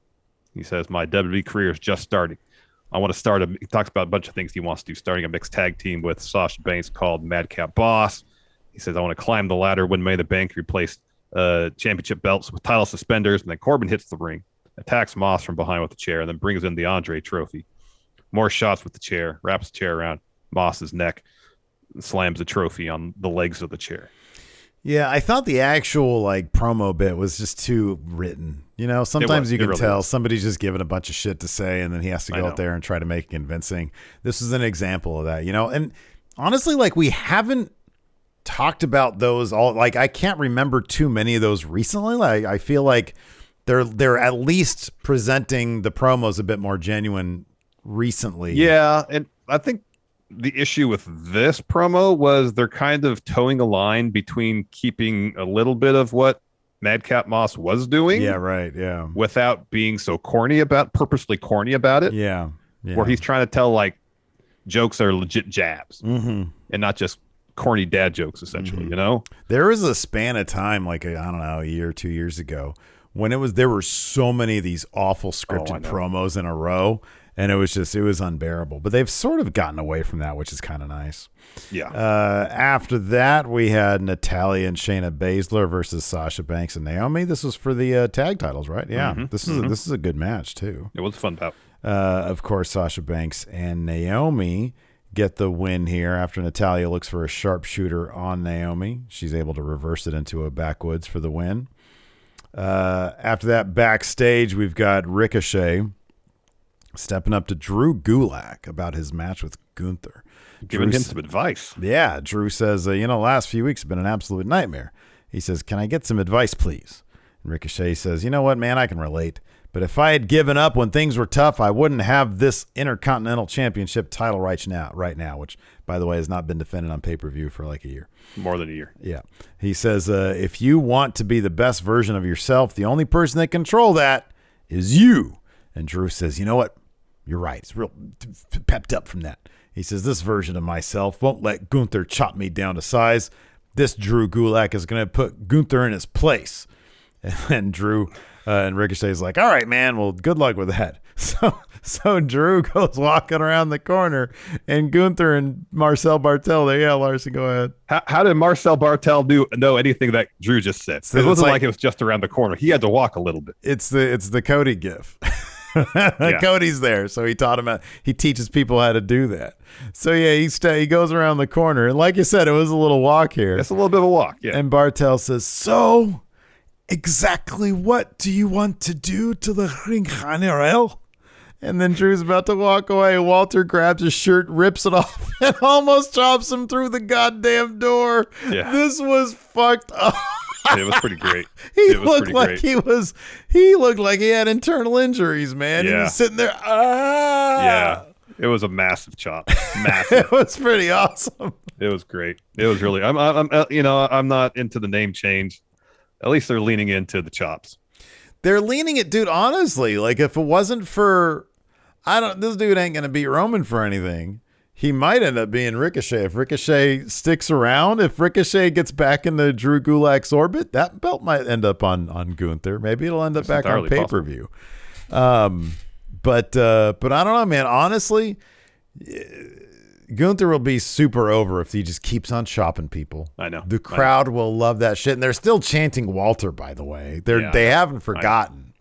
He says, my WWE career is just starting. I want to start he talks about a bunch of things he wants to do, starting a mixed tag team with Sasha Banks called Madcap Boss. He says, I want to climb the ladder, win Money in the Bank, replace championship belts with title suspenders. And then Corbin hits the ring, attacks Moss from behind with the chair, and then brings in the Andre trophy. More shots with the chair, wraps the chair around Moss's neck, and slams the trophy on the legs of the chair. Yeah, I thought the actual promo bit was just too written. Sometimes you can tell somebody's just giving a bunch of shit to say, and then he has to go out there and try to make it convincing. This is an example of that, And honestly, we haven't talked about those all. I can't remember too many of those recently. I feel like they're at least presenting the promos a bit more genuine recently. Yeah, and I think the issue with this promo was they're kind of towing a line between keeping a little bit of what Madcap Moss was doing. Yeah, right. Yeah. Without being so purposely corny about it. Yeah. Where he's trying to tell jokes that are legit jabs and not just corny dad jokes, essentially, There was a span of time, a year or 2 years ago, when there were so many of these awful scripted promos in a row. And it was unbearable. But they've sort of gotten away from that, which is kind of nice. Yeah. After that, we had Natalya and Shayna Baszler versus Sasha Banks and Naomi. This was for the tag titles, right? Yeah. This is a good match, too. It was a fun bout. Of course, Sasha Banks and Naomi get the win here after Natalya looks for a sharpshooter on Naomi. She's able to reverse it into a backwoods for the win. After that, backstage, we've got Ricochet stepping up to Drew Gulak about his match with Gunther. Giving him some advice. Yeah, Drew says, last few weeks have been an absolute nightmare. He says, can I get some advice, please? And Ricochet says, you know what, man, I can relate. But if I had given up when things were tough, I wouldn't have this Intercontinental Championship title right now, which, by the way, has not been defended on pay-per-view for a year. More than a year. Yeah. He says, if you want to be the best version of yourself, the only person that can control that is you. And Drew says, you know what? You're right. It's real pepped up from that. He says, this version of myself won't let Gunther chop me down to size. This Drew Gulak is going to put Gunther in his place. And Drew and Ricochet's like, all right, man, well, good luck with that. So Drew goes walking around the corner, and Gunther and Marcel Bartel there. Yeah, Larson, go ahead. How did Marcel Bartel know anything that Drew just said? It wasn't like it was just around the corner. He had to walk a little bit. It's the Cody gif. Cody's there, so he taught him he teaches people how to do that. So yeah, he goes around the corner, and like you said, it was a little walk here. It's a little bit of a walk, yeah. And Bartel says, "So, exactly what do you want to do to the Ring General?" And then Drew's about to walk away. Walter grabs his shirt, rips it off, and almost chops him through the goddamn door. Yeah. This was fucked up. It was pretty great. He looked like he had internal injuries, man. Yeah. He was sitting there. Yeah. It was a massive chop. Massive. It was pretty awesome. It was great. It was really. I'm not into the name change. At least they're leaning into the chops. They're leaning it, dude. Honestly, like if it wasn't for, this dude ain't gonna beat Roman for anything. He might end up being Ricochet if Ricochet sticks around. If Ricochet gets back into Drew Gulak's orbit, that belt might end up on Gunther. Maybe it'll end up back on pay-per-view. But I don't know, man. Honestly, Gunther will be super over if he just keeps on chopping people. I know. The crowd will love that shit. And they're still chanting Walter, by the way. They haven't forgotten.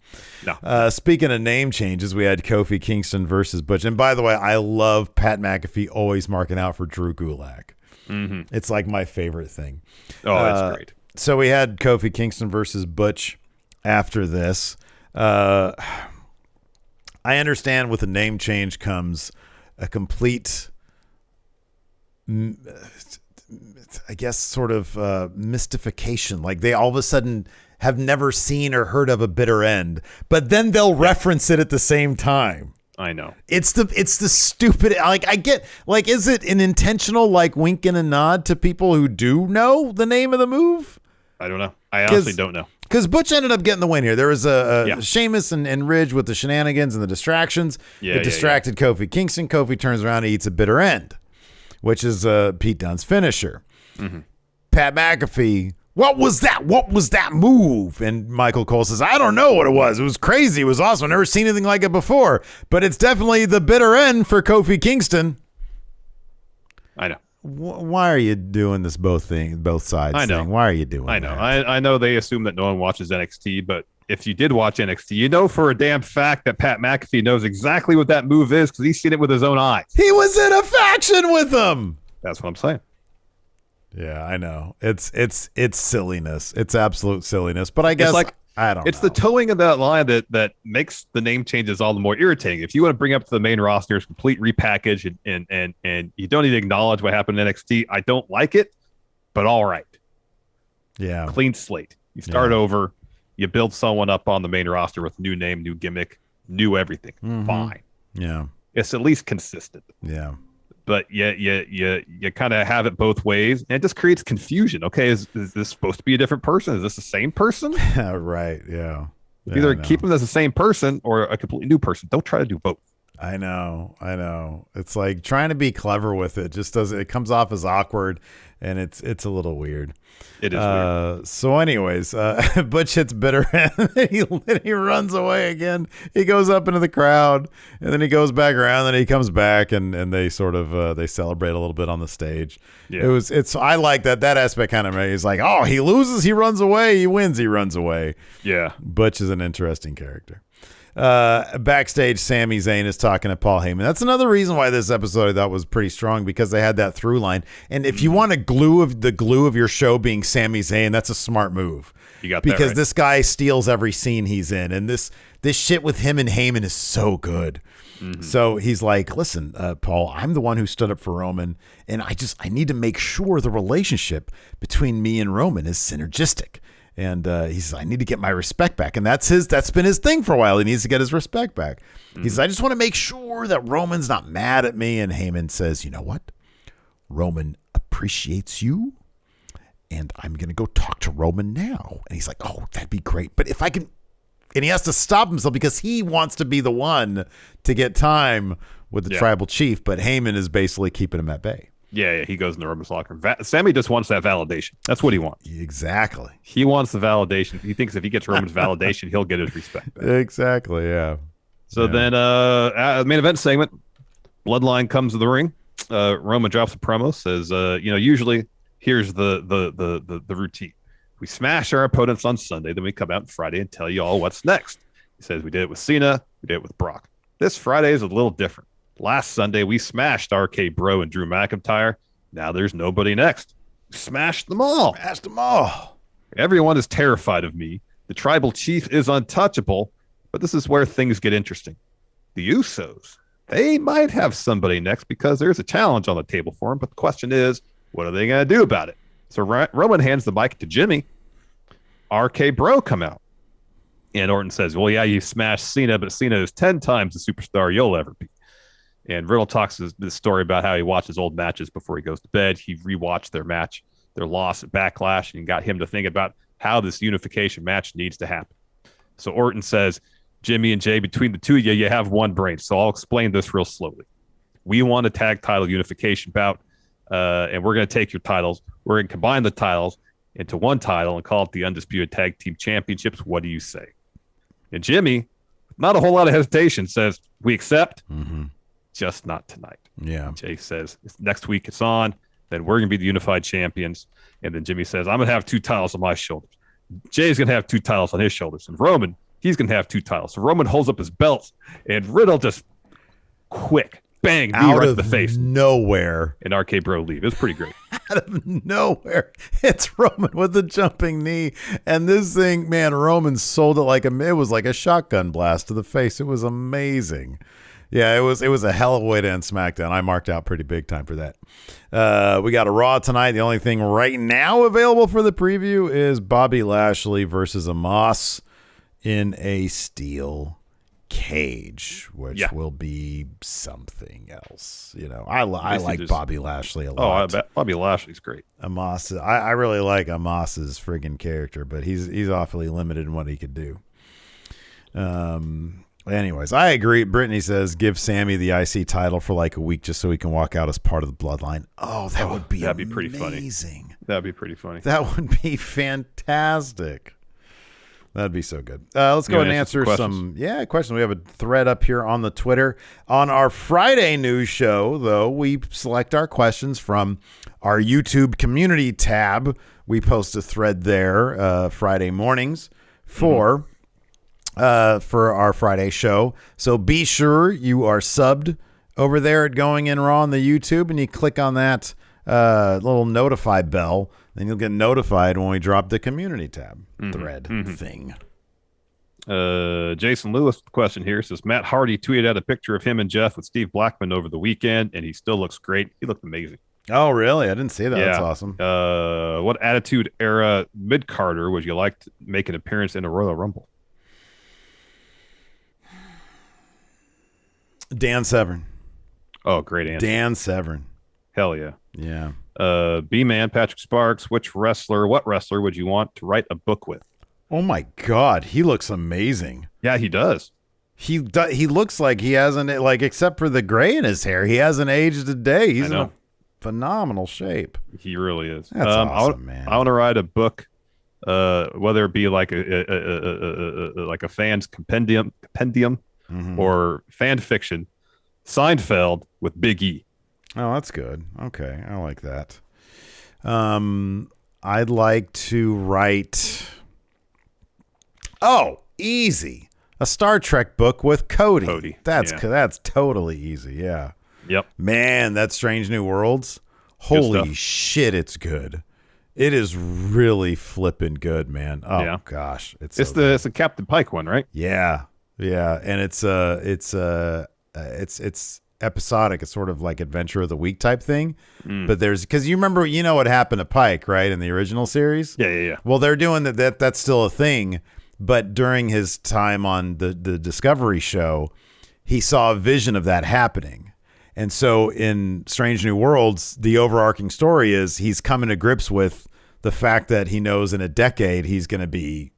No. Speaking of name changes, we had Kofi Kingston versus Butch. And by the way, I love Pat McAfee always marking out for Drew Gulak. Mm-hmm. It's like my favorite thing. Oh, it's great. So we had Kofi Kingston versus Butch after this. I understand with the name change comes a complete, I guess, sort of mystification. Like they all of a sudden have never seen or heard of a bitter end, but then they'll reference it at the same time. I know. It's the stupid, like I get, like, is it an intentional, like, wink and a nod to people who do know the name of the move? I don't know. I honestly don't know. Because Butch ended up getting the win here. There was Sheamus and Ridge with the shenanigans and the distractions. It distracted Kofi Kingston. Kofi turns around and eats a bitter end, which is Pete Dunne's finisher. Mm-hmm. Pat McAfee, what was that? What was that move? And Michael Cole says, I don't know what it was. It was crazy. It was awesome. I've never seen anything like it before. But it's definitely the bitter end for Kofi Kingston. I know. Why are you doing this both sides I know. thing? Why are you doing I know. that? I know they assume that no one watches NXT, but if you did watch NXT, you know for a damn fact that Pat McAfee knows exactly what that move is because he's seen it with his own eyes. He was in a faction with them. That's what I'm saying. Yeah, I know. It's silliness. It's absolute silliness. But I guess I don't know. It's the towing of that line that makes the name changes all the more irritating. If you want to bring up to the main roster as complete repackage and you don't even acknowledge what happened in NXT, I don't like it, but all right. Yeah. Clean slate. You start over. You build someone up on the main roster with new name, new gimmick, new everything. Mm-hmm. Fine. Yeah. It's at least consistent. Yeah. But you kind of have it both ways, and it just creates confusion. Okay, is this supposed to be a different person? Is this the same person? Right, yeah. Either keep them as the same person or a completely new person. Don't try to do both. I know. It's like trying to be clever with it just doesn't. It comes off as awkward, and it's a little weird. It is weird. So anyways, Butch hits bitter and he runs away again. He goes up into the crowd and then he goes back around and he comes back and they sort of they celebrate a little bit on the stage. Yeah. I like that aspect kind of me. He's like, oh, he loses, he runs away, he wins, he runs away. Yeah. Butch is an interesting character. Backstage, Sami Zayn is talking to Paul Heyman. That's another reason why this episode I thought was pretty strong, because they had that through line. And if you want the glue of your show being Sami Zayn, that's a smart move. You got that because right. This guy steals every scene he's in, and this shit with him and Heyman is so good. Mm-hmm. So he's like, listen, Paul, I'm the one who stood up for Roman, and I need to make sure the relationship between me and Roman is synergistic. And he says, I need to get my respect back. And that's been his thing for a while. He needs to get his respect back. Mm-hmm. He says, I just want to make sure that Roman's not mad at me. And Heyman says, you know what? Roman appreciates you. And I'm going to go talk to Roman now. And he's like, oh, that'd be great. But if I can, and he has to stop himself because he wants to be the one to get time with the tribal chief. But Heyman is basically keeping him at bay. Yeah, he goes in the Roman's locker room. Sammy just wants that validation. That's what he wants. Exactly. He wants the validation. He thinks if he gets Roman's validation, he'll get his respect back. Exactly, yeah. So then main event segment, Bloodline comes to the ring. Roman drops a promo, says, usually here's the routine. We smash our opponents on Sunday, then we come out on Friday and tell you all what's next. He says we did it with Cena, we did it with Brock. This Friday is a little different. Last Sunday, we smashed RK Bro and Drew McIntyre. Now there's nobody next. We smashed them all. Smashed them all. Everyone is terrified of me. The tribal chief is untouchable, but this is where things get interesting. The Usos, they might have somebody next because there's a challenge on the table for them, but the question is, what are they going to do about it? So Roman hands the mic to Jimmy. RK Bro come out. And Orton says, well, yeah, you smashed Cena, but Cena is 10 times the superstar you'll ever be. And Riddle talks this story about how he watches old matches before he goes to bed. He rewatched their match, their loss at Backlash, and got him to think about how this unification match needs to happen. So Orton says, Jimmy and Jay, between the two of you, you have one brain. So I'll explain this real slowly. We want a tag title unification bout, and we're going to take your titles. We're going to combine the titles into one title and call it the Undisputed Tag Team Championships. What do you say? And Jimmy, not a whole lot of hesitation, says, we accept. Mm-hmm. Just not tonight. Yeah. Jay says, next week it's on. Then we're going to be the unified champions. And then Jimmy says, I'm going to have 2 titles on my shoulders. Jay's going to have 2 titles on his shoulders. And Roman, he's going to have 2 titles. So Roman holds up his belts, and Riddle just quick, bang, knee out right of in the face. Nowhere. And RK Bro leave. It was pretty great. Out of nowhere. It's Roman with the jumping knee. And this thing, man, Roman sold it it was like a shotgun blast to the face. It was amazing. Yeah, it was a hell of a way to end SmackDown. I marked out pretty big time for that. We got a Raw tonight. The only thing right now available for the preview is Bobby Lashley versus Amos in a steel cage, which will be something else. I like Bobby Lashley a lot. Oh, I bet Bobby Lashley's great. Amos, I really like Amos's friggin' character, but he's awfully limited in what he could do. Anyways, I agree. Brittany says, give Sammy the IC title for like a week just so he can walk out as part of the bloodline. Oh, that'd be pretty funny. That'd be pretty funny. That would be fantastic. That'd be so good. Let's go ahead and answer some questions. We have a thread up here on the Twitter. On our Friday news show, though, we select our questions from our YouTube community tab. We post a thread there Friday mornings for our Friday show. So be sure you are subbed over there at Going In Raw on the YouTube, and you click on that little notify bell, then you'll get notified when we drop the community tab thread thing. Jason Lewis question here says, Matt Hardy tweeted out a picture of him and Jeff with Steve Blackman over the weekend, and he still looks great. He looked amazing. Oh, really? I didn't see that. Yeah. That's awesome. What Attitude Era mid-carder would you like to make an appearance in a Royal Rumble? Dan Severn. Oh, great answer. Dan Severn. Hell yeah. Yeah. B-Man, Patrick Sparks, what wrestler would you want to write a book with? Oh my God, he looks amazing. Yeah, he does. He looks like he hasn't, except for the gray in his hair, he hasn't aged a day. He's in a phenomenal shape. He really is. That's awesome, man. I want to write a book, whether it be like a fan's compendium or fan fiction, Seinfeld with Big E. Oh, that's good. Okay, I like that. I'd like to write. Oh, easy. A Star Trek book with Cody. That's totally easy. Yeah. Yep. Man, that Strange New Worlds. Holy shit, it's good. It is really flipping good, man. Oh gosh, it's the Captain Pike one, right? Yeah. Yeah, and it's episodic. It's sort of like Adventure of the Week type thing. But because you remember, what happened to Pike, right, in the original series? Yeah. Well, they're doing that. That's still a thing. But during his time on the Discovery show, he saw a vision of that happening. And so in Strange New Worlds, the overarching story is he's coming to grips with the fact that he knows in a decade he's going to be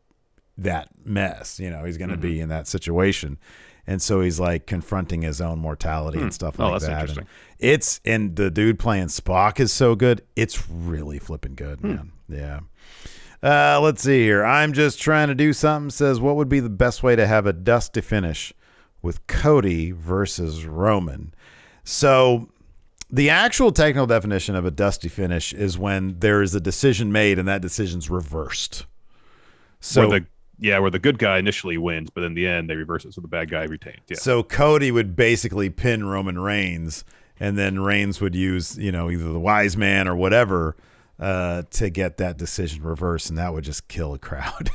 that mess. He's going to be in that situation. And so he's like confronting his own mortality and stuff like that's that. Interesting. And the dude playing Spock is so good. It's really flipping good, man. Yeah. Let's see here. I'm just trying to do something. Says, what would be the best way to have a dusty finish with Cody versus Roman? So the actual technical definition of a dusty finish is when there is a decision made and that decision's reversed. So where the good guy initially wins, but in the end they reverse it, so the bad guy retains. Yeah. So Cody would basically pin Roman Reigns, and then Reigns would use, either the wise man or whatever to get that decision reversed, and that would just kill a crowd.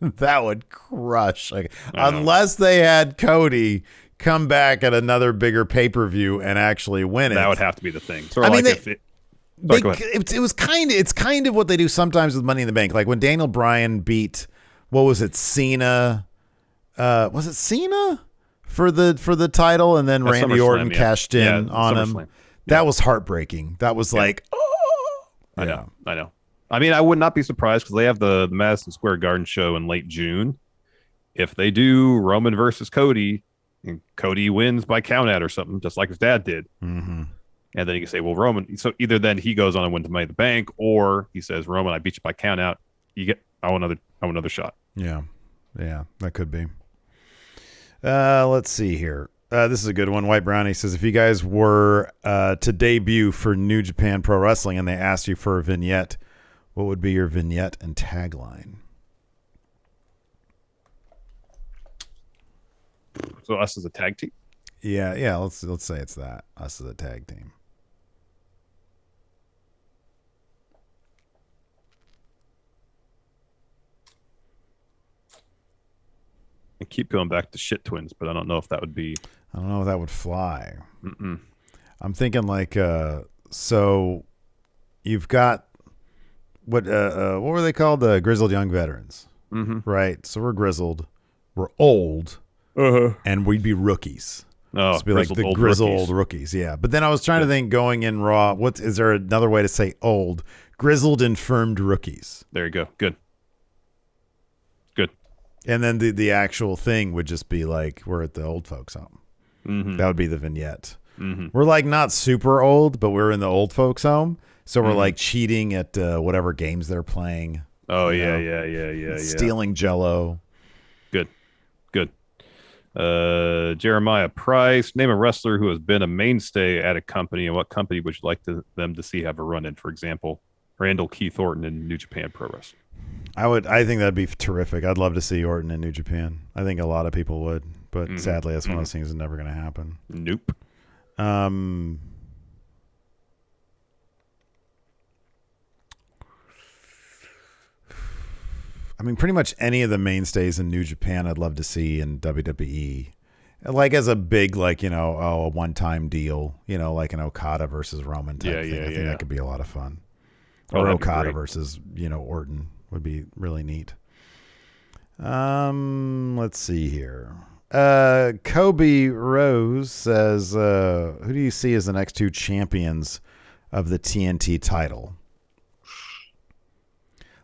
That would crush. Unless they had Cody come back at another bigger pay-per-view and actually win it. That would have to be the thing. Sort of it's kind of what they do sometimes with Money in the Bank. Like when Daniel Bryan beat, what was it, Cena? Was it Cena for the title, and then Randy Orton cashed in on him? That was heartbreaking. That was like, oh, I know. I mean, I would not be surprised because they have the Madison Square Garden show in late June. If they do Roman versus Cody, and Cody wins by count out or something, just like his dad did. Mm-hmm. And then you can say, well, Roman. So either then he goes on and wins Money in the Bank, or he says, Roman, I beat you by count out. I want another shot. Yeah, that could be. Let's see here. This is a good one. White Brownie says, if you guys were to debut for New Japan Pro Wrestling and they asked you for a vignette, what would be your vignette and tagline? So us as a tag team? Yeah. Let's say it's that. Us as a tag team. I keep going back to Shit Twins, but I don't know if that would be. I don't know if that would fly. I'm thinking like, so you've got what were they called? The Grizzled Young Veterans, right? So we're grizzled, we're old, and we'd be rookies. Oh, be like the grizzled rookies. Yeah. But then I was trying to think, going in Raw, is there another way to say old? Grizzled infirmed rookies. There you go. Good. And then the actual thing would just be like, we're at the old folks home. That would be the vignette. We're like not super old, but we're in the old folks home. So we're like cheating at whatever games they're playing. Oh, yeah. Stealing Jell-O. Good. Jeremiah Price, name a wrestler who has been a mainstay at a company, and what company would you like them to see have a run in? For example, Randall Keith Orton in New Japan Pro Wrestling. I think that'd be terrific. I'd love to see Orton in New Japan. I think a lot of people would, but sadly, that's one of those things that's never going to happen. Nope. I mean, pretty much any of the mainstays in New Japan, I'd love to see in WWE, like as a big, like, a one-time deal, like an Okada versus Roman type thing. I think that could be a lot of fun. Or Okada versus, Orton would be really neat. Let's see here. Kobe Rose says, who do you see as the next two champions of the TNT title?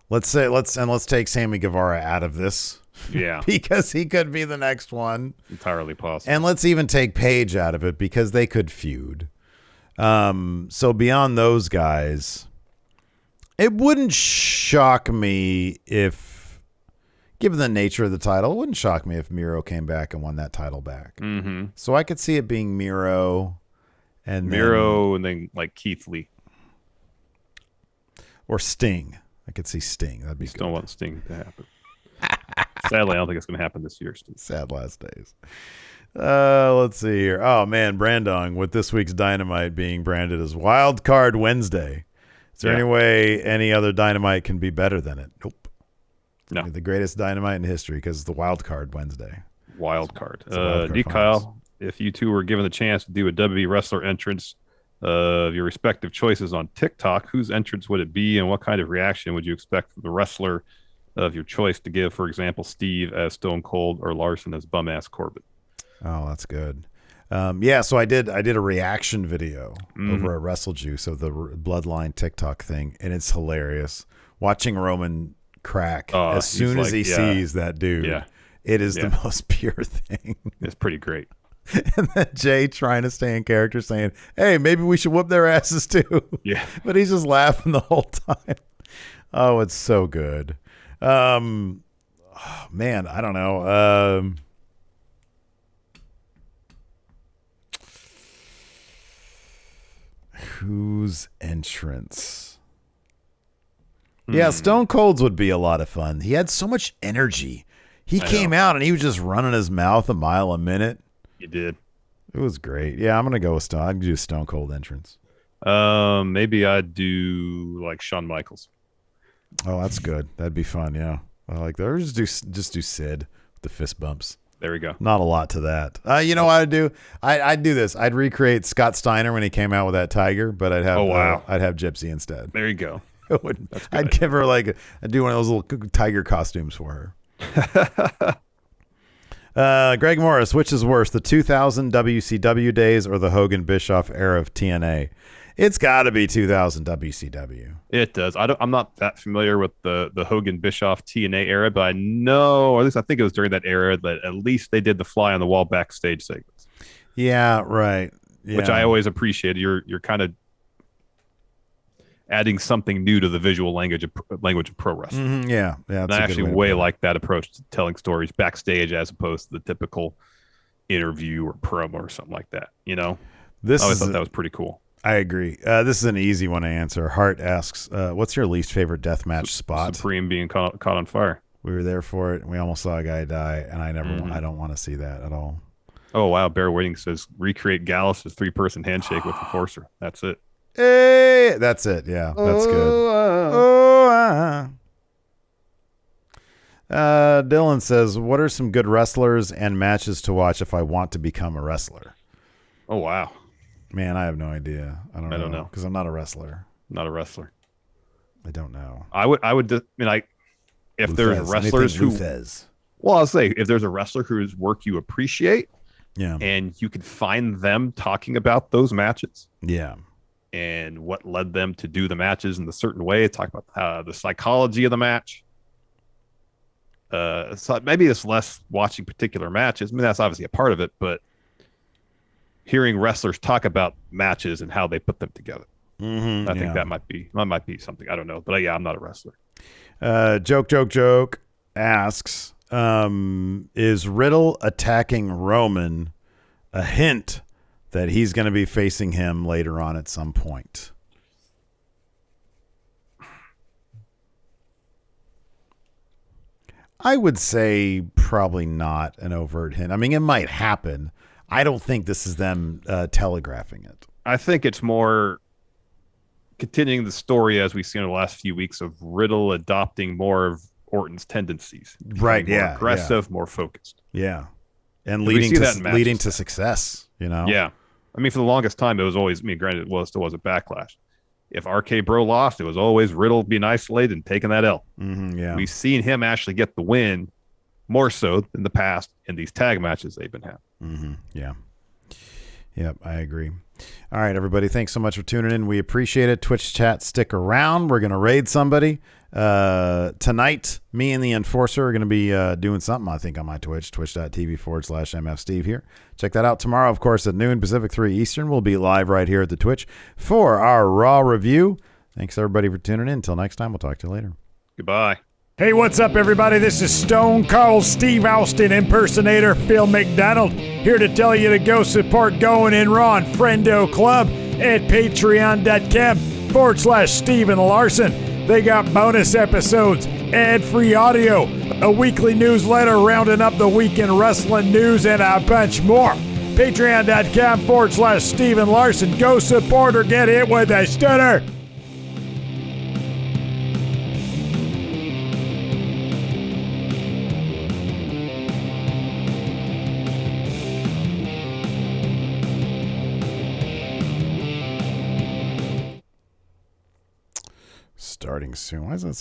Let's take Sammy Guevara out of this. Yeah. Because he could be the next one. Entirely possible. And let's even take Paige out of it because they could feud. So beyond those guys, it wouldn't shock me if, given the nature of the title, it wouldn't shock me if Miro came back and won that title back. So I could see it being Miro and then like Keith Lee. Or Sting. I could see Sting. That'd be good. Don't want Sting to happen. Sadly, I don't think it's going to happen this year, Steve. Sad last days. Let's see here. Oh, man, Brandong, with this week's Dynamite being branded as Wild Card Wednesday. Is there any way any other Dynamite can be better than it? Nope. No. The greatest Dynamite in history because it's the Wild Card Wednesday. Wild Card. Nick Kyle, if you two were given the chance to do a WWE wrestler entrance of your respective choices on TikTok, whose entrance would it be and what kind of reaction would you expect from the wrestler of your choice to give? For example, Steve as Stone Cold or Larson as Bum-Ass Corbin. Oh, that's good. So I did a reaction video over at WrestleJuice of the Bloodline TikTok thing, and it's hilarious. Watching Roman crack as soon as he sees that dude. Yeah. It is the most pure thing. It's pretty great. And then Jay trying to stay in character saying, hey, maybe we should whoop their asses too. Yeah. But he's just laughing the whole time. Oh, it's so good. Man, I don't know. Whose entrance? Yeah, Stone Cold's would be a lot of fun. He had so much energy. He came out and he was just running his mouth a mile a minute. He did. It was great. Yeah, I'm gonna go with Stone. I'd do Stone Cold entrance. Maybe I'd do like Shawn Michaels. Oh, that's good. That'd be fun. Yeah, I like that. Or just do Sid with the fist bumps. There we go. Not a lot to that. You know what I'd do? I'd do this. I'd recreate Scott Steiner when he came out with that tiger, but I'd have I'd have Gypsy instead. There you go. I'd give her I'd do one of those little tiger costumes for her. Greg Morris, which is worse, the 2000 WCW days or the Hogan Bischoff era of TNA? It's got to be 2000 WCW. It does. I'm not that familiar with the Hogan Bischoff TNA era, but I know, or at least I think it was during that era, that at least they did the fly on the wall backstage segments. Yeah, right. Yeah. Which I always appreciate. You're kind of adding something new to the visual language of pro wrestling. Mm-hmm, yeah. And I actually way like that approach to telling stories backstage as opposed to the typical interview or promo or something like that. You know, I always thought that was pretty cool. I agree. This is an easy one to answer. Hart asks, what's your least favorite deathmatch spot? Supreme being caught on fire. We were there for it, and we almost saw a guy die, and I don't want to see that at all. Oh, wow. Bear Waiting says, recreate Gallus' 3-person handshake with Enforcer. That's it. Hey, that's it. Yeah, that's good. Dylan says, what are some good wrestlers and matches to watch if I want to become a wrestler? Oh, wow. Man, I have no idea. I don't know because I'm not a wrestler. Not a wrestler. I don't know. If there's wrestlers who, well, I'll say if there's a wrestler whose work you appreciate, and you can find them talking about those matches, and what led them to do the matches in a certain way, talk about the psychology of the match. So maybe it's less watching particular matches. I mean, that's obviously a part of it, but hearing wrestlers talk about matches and how they put them together. I think that might be something. I don't know, but I'm not a wrestler. Joke asks, is Riddle attacking Roman a hint that he's going to be facing him later on at some point? I would say probably not an overt hint. I mean, it might happen. I don't think this is them telegraphing it. I think it's more continuing the story as we've seen in the last few weeks of Riddle adopting more of Orton's tendencies. Right, more aggressive, more focused. Yeah. And leading to success, you know? Yeah. I mean, for the longest time, it was always, granted, it still was a Backlash. If RK Bro lost, it was always Riddle being isolated and taking that L. We've seen him actually get the win more so than the past in these tag matches they've been having. Yep, I agree. All right, everybody. Thanks so much for tuning in. We appreciate it. Twitch chat, stick around. We're going to raid somebody. Tonight, me and the Enforcer are going to be doing something, I think, on my Twitch, twitch.tv/MFSteve here. Check that out tomorrow, of course, at noon Pacific, 3 Eastern. We'll be live right here at the Twitch for our Raw review. Thanks, everybody, for tuning in. Until next time, we'll talk to you later. Goodbye. Hey, what's up, everybody? This is Stone Cold Steve Austin impersonator Phil McDonald, here to tell you to go support Going In Raw and Friendo Club at patreon.com/Steven Larson. They got bonus episodes, ad-free audio, a weekly newsletter rounding up the weekend wrestling news, and a bunch more. Patreon.com/Steven Larson. Go support or get hit with a stunner. Starting soon. Why does that say